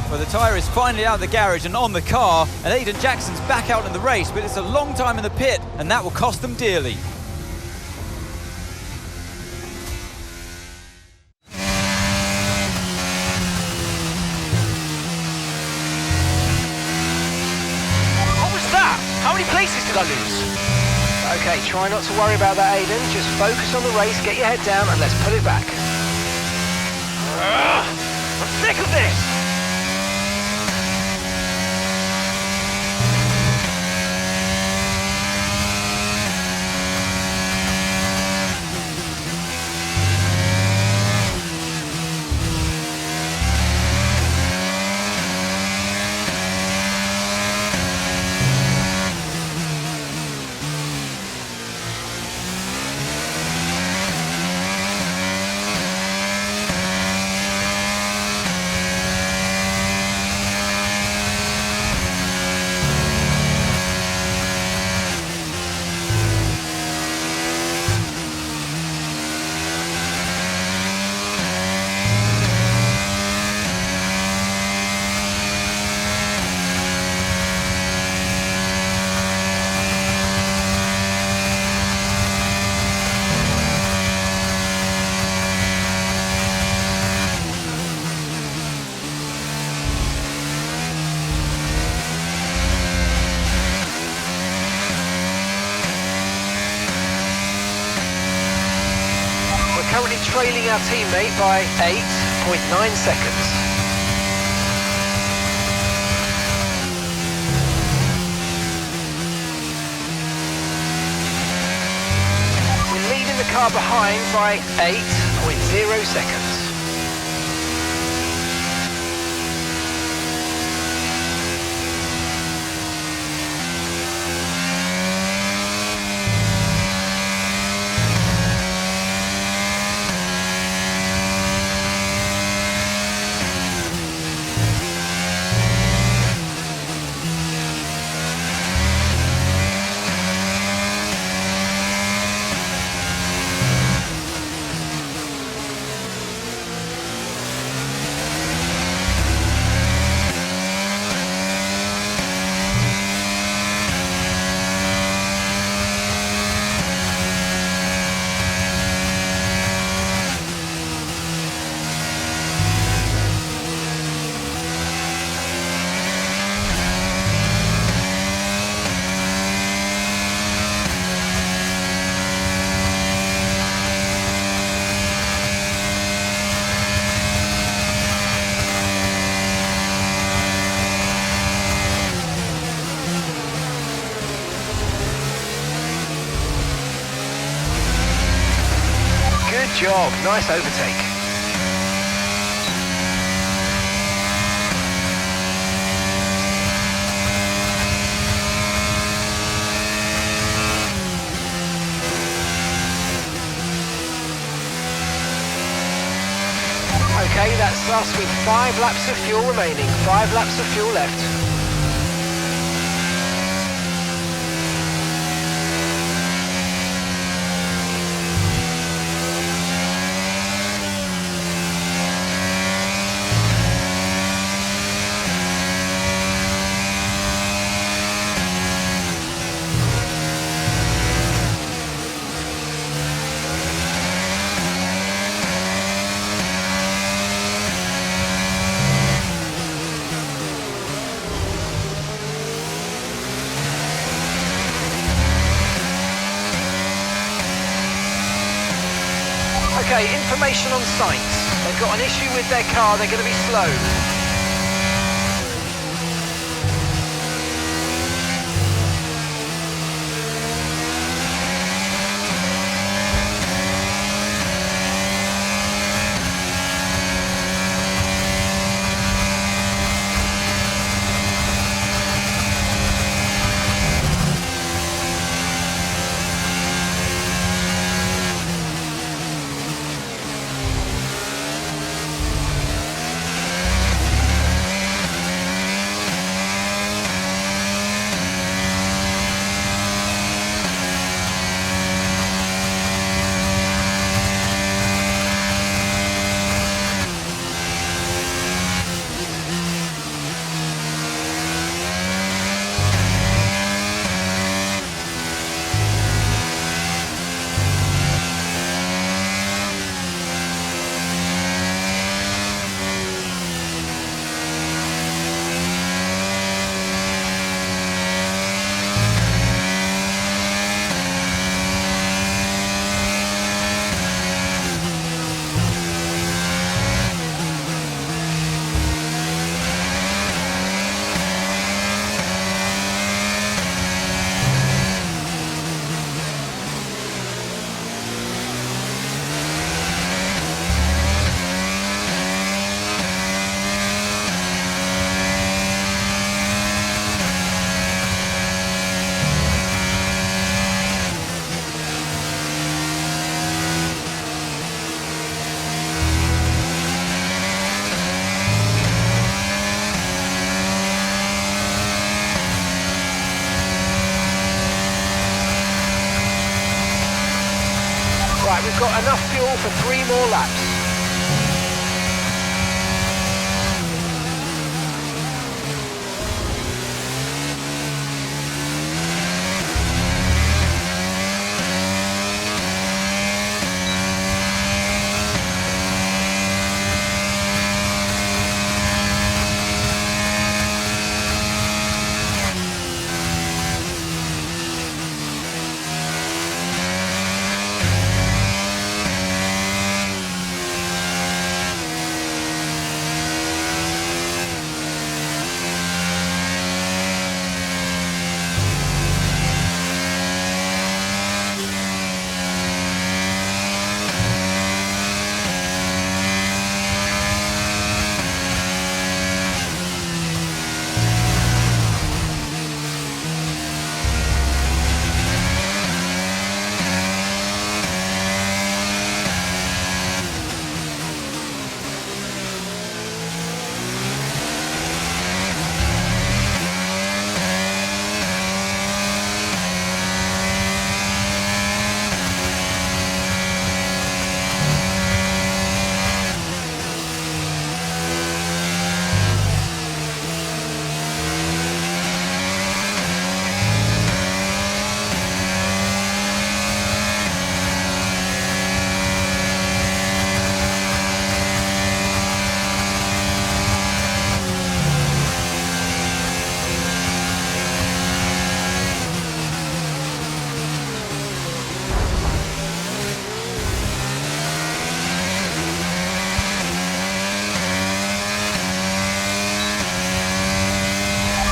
Well, the tyre is finally out of the garage and on the car, and Aiden Jackson's back out in the race, but it's a long time in the pit, and that will cost them dearly. How many places did I lose? Okay, try not to worry about that, Aiden. Just focus on the race, get your head down, and let's put it back. I'm sick of this! Currently trailing our teammate by 8.9 seconds. We're leading the car behind by 8.0 seconds. Good job, nice overtake. Okay, that's us with 5 laps of fuel remaining, 5 laps of fuel left. Okay, information on site. They've got an issue with their car, they're going to be slow. we've got enough fuel for 3 more laps.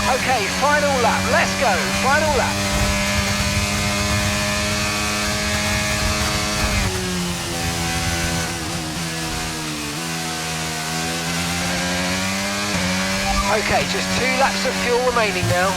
Okay, final lap. Let's go. Final lap. Okay, just 2 laps of fuel remaining now.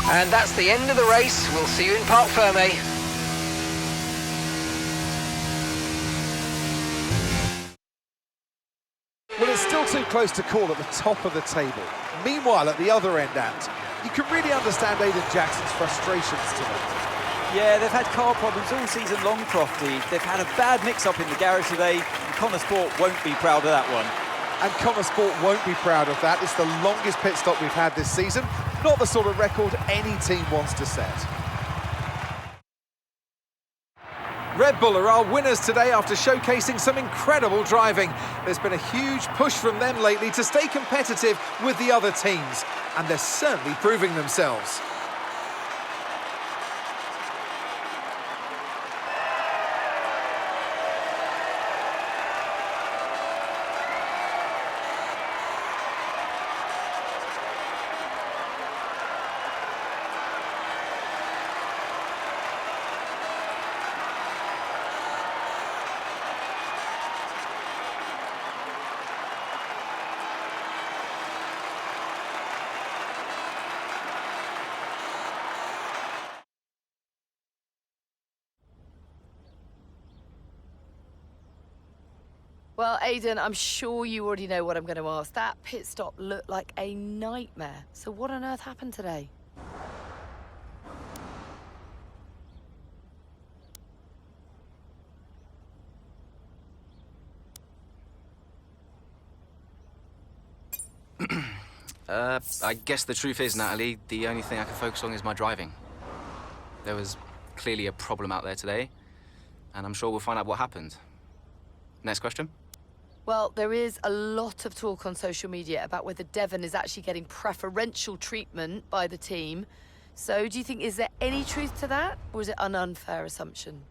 And that's the end of the race. We'll see you in Parc Fermé. Well, it's still too close to call at the top of the table. Meanwhile, at the other end, Ant, you can really understand Aiden Jackson's frustrations today. Yeah, they've had car problems all season long, Crofty. They've had a bad mix-up in the garage today, and Connor Sport won't be proud of that one. And Connor Sport won't be proud of that. It's the longest pit stop we've had this season. Not the sort of record any team wants to set. Red Bull are our winners today after showcasing some incredible driving. There's been a huge push from them lately to stay competitive with the other teams, and they're certainly proving themselves. Well, Aidan, I'm sure you already know what I'm going to ask. That pit stop looked like a nightmare. So what on earth happened today? I guess the truth is, Natalie, the only thing I can focus on is my driving. There was clearly a problem out there today, and I'm sure we'll find out what happened. Next question? Well, there is a lot of talk on social media about whether Devon is actually getting preferential treatment by the team. So, do you think, is there any truth to that, or is it an unfair assumption?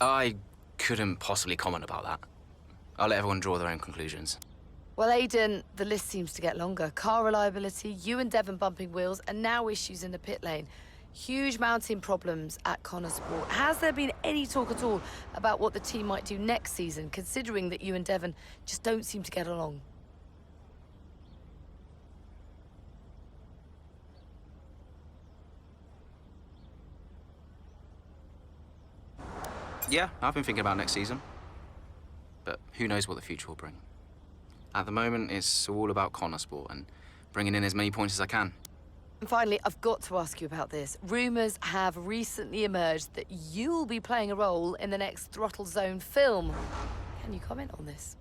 I couldn't possibly comment about that. I'll let everyone draw their own conclusions. Well, Aidan, the list seems to get longer. Car reliability, you and Devon bumping wheels, and now issues in the pit lane. Huge mounting problems at Connor Sport. Has there been any talk at all about what the team might do next season, considering that you and Devon just don't seem to get along? Yeah, I've been thinking about next season. But who knows what the future will bring. At the moment, it's all about Connor Sport and bringing in as many points as I can. And finally, I've got to ask you about this. Rumours have recently emerged that you'll be playing a role in the next Throttle Zone film. Can you comment on this?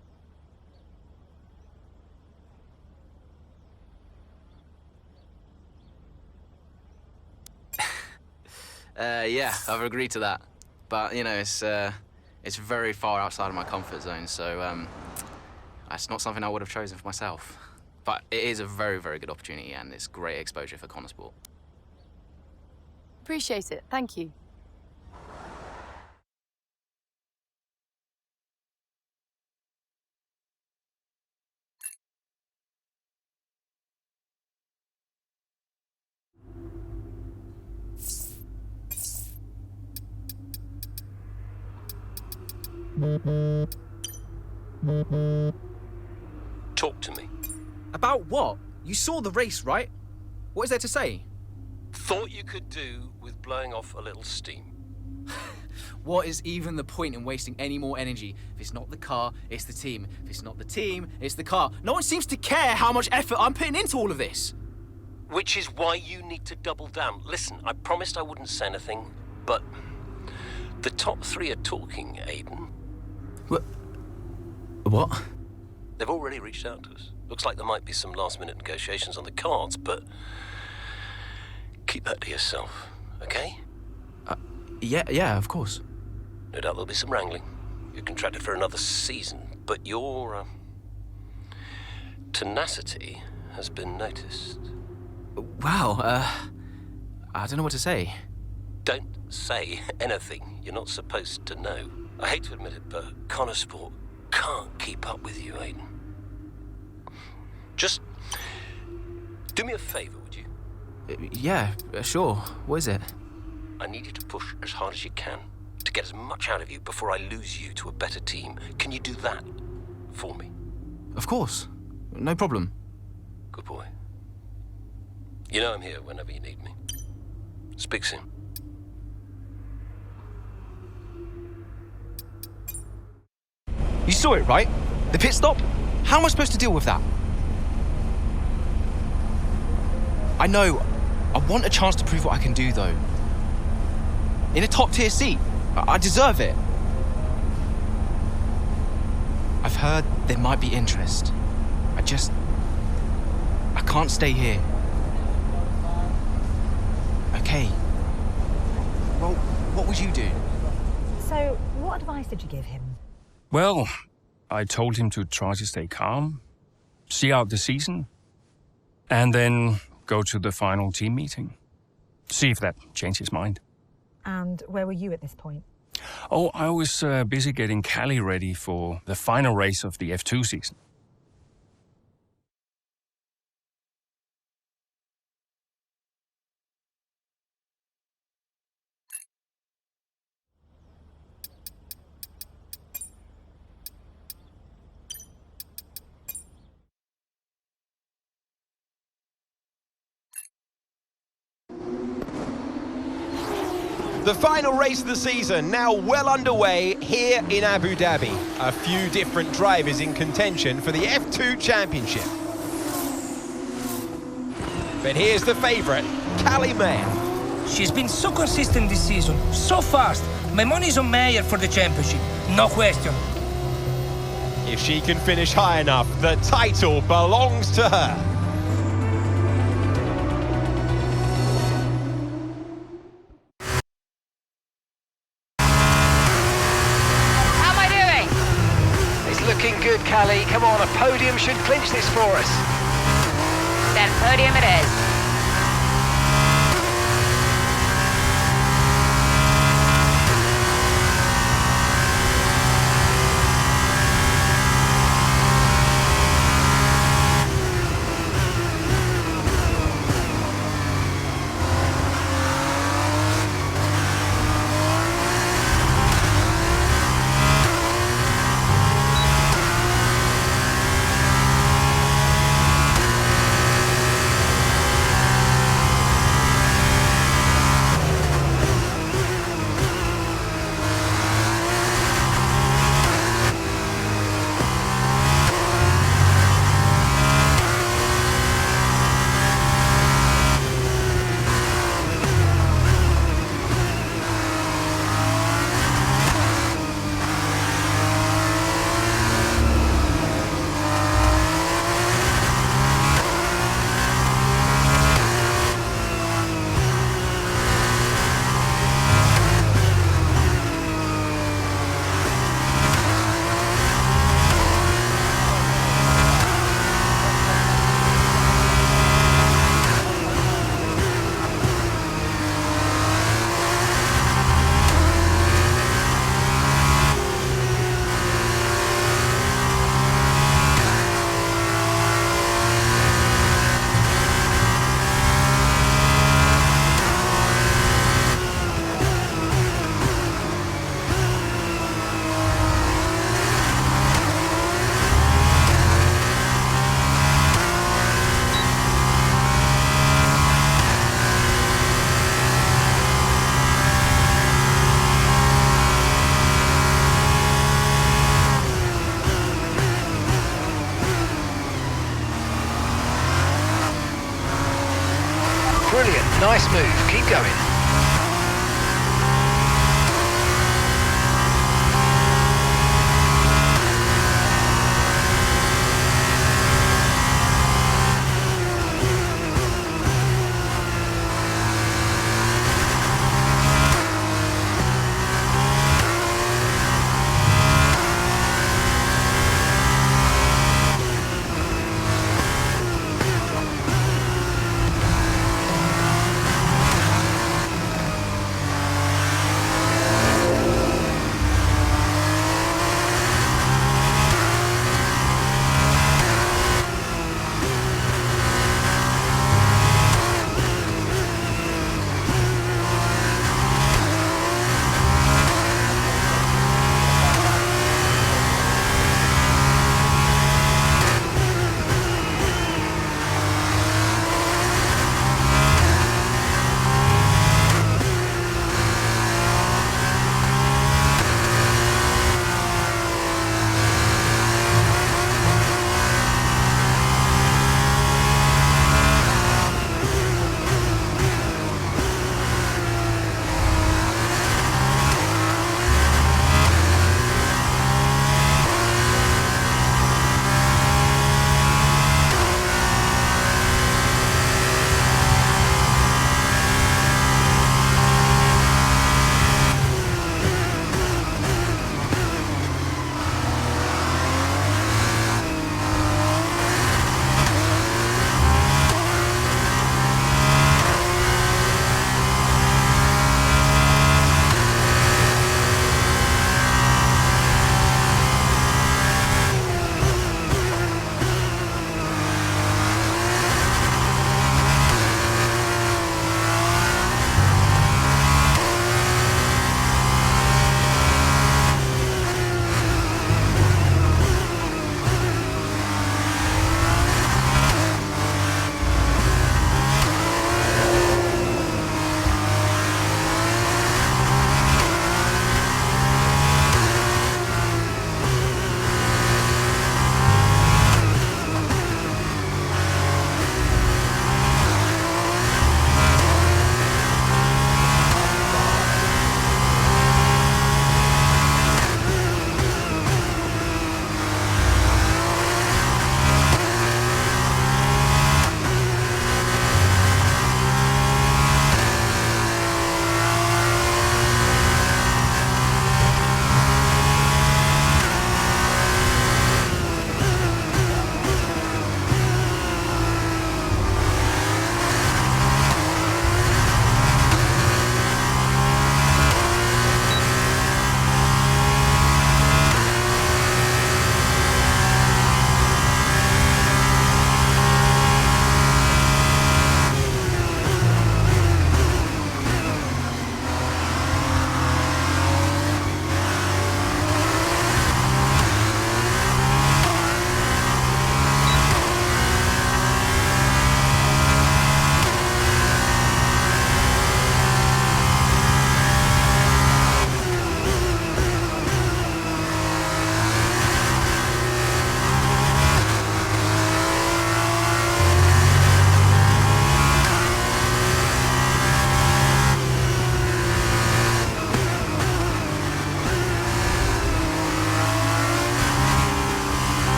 Yeah, I've agreed to that. But, you know, it's very far outside of my comfort zone, so it's not something I would have chosen for myself. But it is a very, very good opportunity, and it's great exposure for Connor Sport. Appreciate it. Thank you. Talk to me. About what? You saw the race, right? What is there to say? Thought you could do with blowing off a little steam. What is even the point in wasting any more energy? If it's not the car, it's the team. If it's not the team, it's the car. No one seems to care how much effort I'm putting into all of this. Which is why you need to double down. Listen, I promised I wouldn't say anything, but the top three are talking, Aiden. What? They've already reached out to us. Looks like there might be some last-minute negotiations on the cards, but keep that to yourself, okay? Yeah, of course. No doubt there'll be some wrangling. You're contracted for another season, but your tenacity has been noticed. Wow, I don't know what to say. Don't say anything you're not supposed to know. I hate to admit it, but Connor Sport can't keep up with you, Aiden. Just do me a favor, would you? Yeah, sure. What is it? I need you to push as hard as you can to get as much out of you before I lose you to a better team. Can you do that for me? Of course. No problem. Good boy. You know I'm here whenever you need me. Speak soon. You saw it, right? The pit stop? How am I supposed to deal with that? I know. I want a chance to prove what I can do, though. In a top-tier seat. I deserve it. I've heard there might be interest. I can't stay here. Okay. Well, what would you do? So, what advice did you give him? Well, I told him to try to stay calm, see out the season, and then go to the final team meeting. See if that changed his mind. And where were you at this point? Oh, I was busy getting Callie ready for the final race of the F2 season. The final race of the season now well underway here in Abu Dhabi. A few different drivers in contention for the F2 Championship. But here's the favourite, Callie Mayer. She's been so consistent this season, so fast. My money's on Mayer for the championship, no question. If she can finish high enough, the title belongs to her. Looking good, Callie. Come on, a podium should clinch this for us. Then podium it is. Brilliant, nice move, keep going.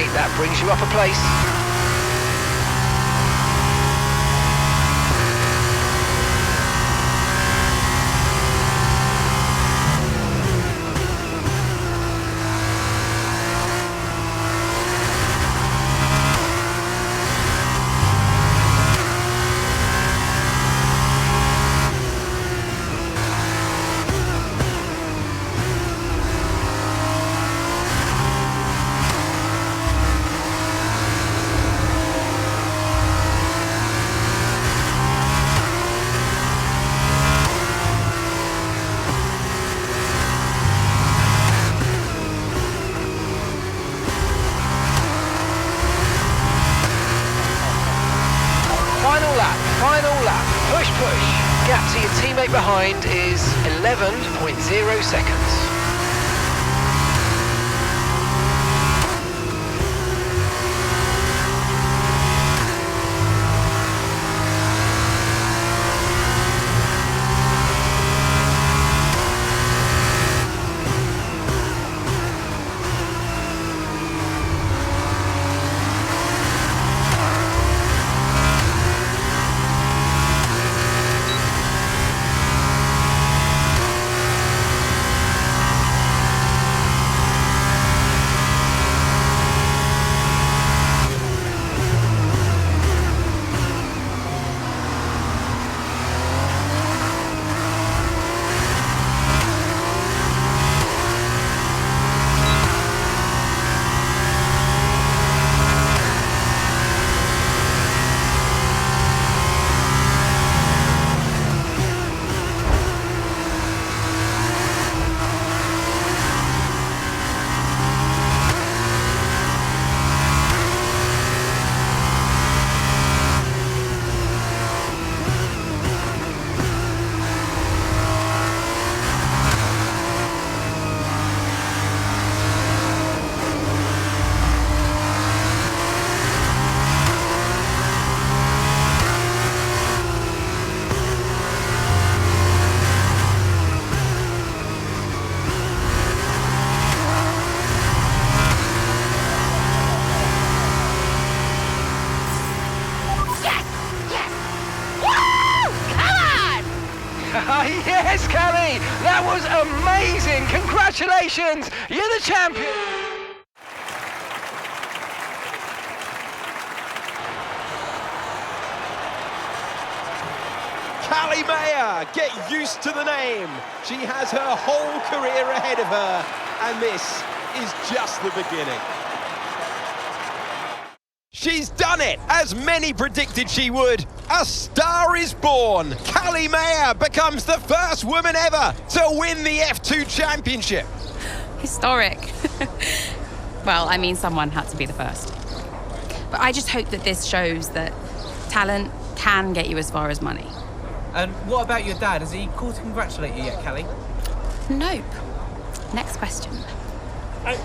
mate. That brings you up a place. Final lap. Push, push. Gap to your teammate behind is 11.0 seconds. Yes, Callie! That was amazing! Congratulations! You're the champion! Callie Mayer, get used to the name. She has her whole career ahead of her, and this is just the beginning. She's done it, as many predicted she would. A star is born. Callie Mayer becomes the first woman ever to win the F2 Championship. Historic. Well, I mean, someone had to be the first. But I just hope that this shows that talent can get you as far as money. And what about your dad? Has he called to congratulate you yet, Callie? Nope. Next question.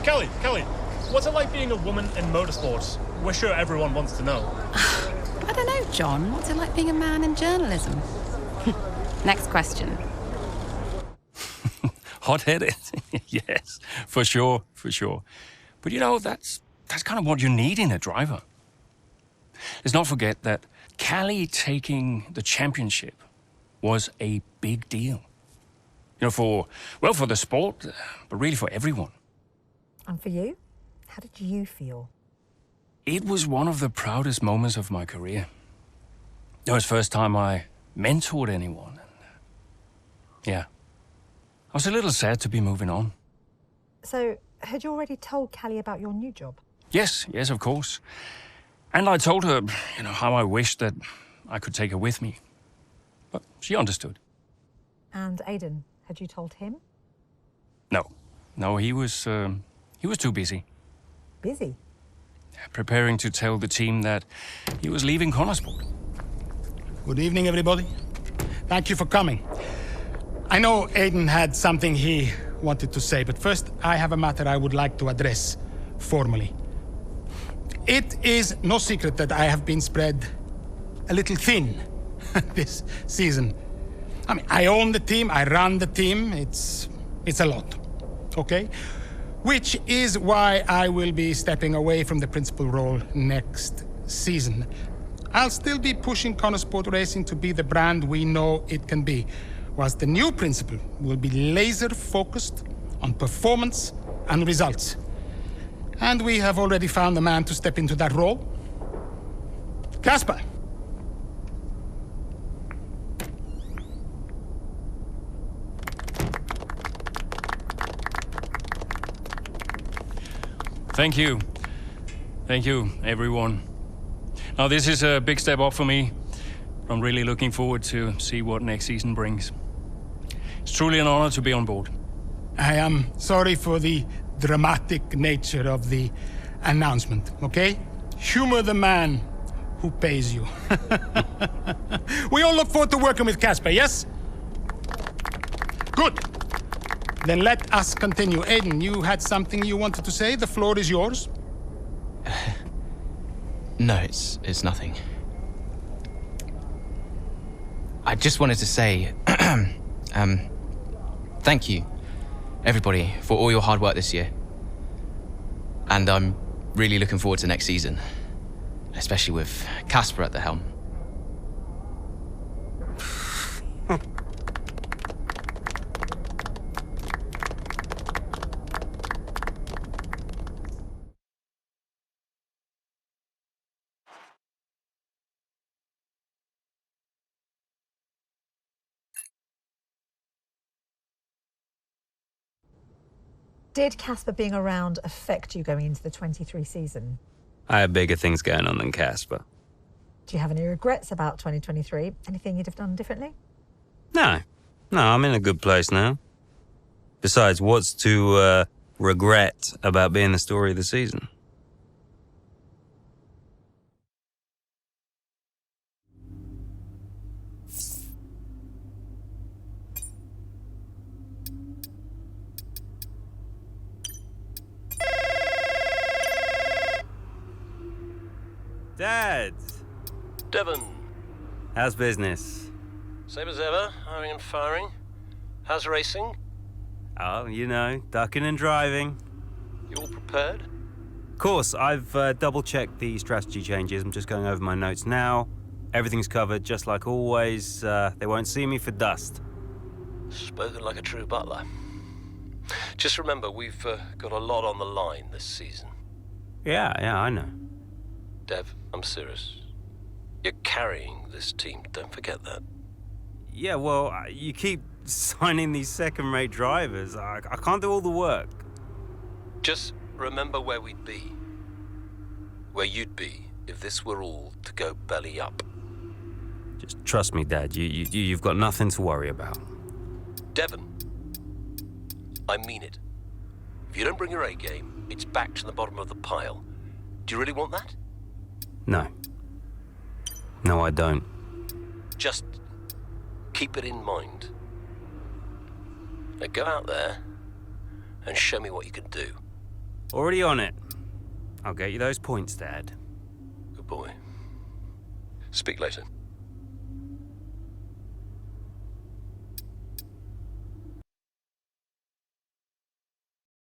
Callie, what's it like being a woman in motorsports? We're sure everyone wants to know. I don't know, John. What's it like being a man in journalism? Next question. Hot-headed? Yes, for sure. But you know, that's kind of what you need in a driver. Let's not forget that Callie taking the championship was a big deal. You know, for the sport, but really for everyone. And for you? How did you feel? It was one of the proudest moments of my career. It was the first time I mentored anyone. Yeah. I was a little sad to be moving on. So, had you already told Callie about your new job? Yes, of course. And I told her, how I wished that I could take her with me. But she understood. And Aidan, had you told him? No, he was too busy. Busy? Preparing to tell the team that he was leaving Connorsport. Good evening, everybody. Thank you for coming. I know Aidan had something he wanted to say, but first I have a matter I would like to address formally. It is no secret that I have been spread a little thin this season. I mean, I own the team, I run the team, it's a lot, okay? Which is why I will be stepping away from the principal role next season. I'll still be pushing Connosport Racing to be the brand we know it can be, whilst the new principal will be laser-focused on performance and results. And we have already found the man to step into that role. Casper. Thank you. Thank you, everyone. Now, this is a big step up for me. I'm really looking forward to see what next season brings. It's truly an honor to be on board. I am sorry for the dramatic nature of the announcement, okay? Humor the man who pays you. We all look forward to working with Casper, yes? Good. Then let us continue. Aiden, you had something you wanted to say? The floor is yours. No, it's nothing. I just wanted to say, thank you, everybody, for all your hard work this year. And I'm really looking forward to next season, especially with Casper at the helm. Did Casper being around affect you going into the 23 season? I have bigger things going on than Casper. Do you have any regrets about 2023? Anything you'd have done differently? No, I'm in a good place now. Besides, what's to regret about being the story of the season? Dad! Devon. How's business? Same as ever, hiring and firing. How's racing? Oh, you know, ducking and driving. You all prepared? Of course, I've double-checked the strategy changes. I'm just going over my notes now. Everything's covered, just like always. They won't see me for dust. Spoken like a true butler. Just remember, we've got a lot on the line this season. Yeah, I know. Dev, I'm serious. You're carrying this team, don't forget that. Yeah, well, you keep signing these second-rate drivers. I can't do all the work. Just remember where we'd be. Where you'd be if this were all to go belly up. Just trust me, Dad. You've got nothing to worry about. Devon, I mean it. If you don't bring your A game, it's back to the bottom of the pile. Do you really want that? No. No, I don't. Just keep it in mind. Now go out there and show me what you can do. Already on it. I'll get you those points, Dad. Good boy. Speak later.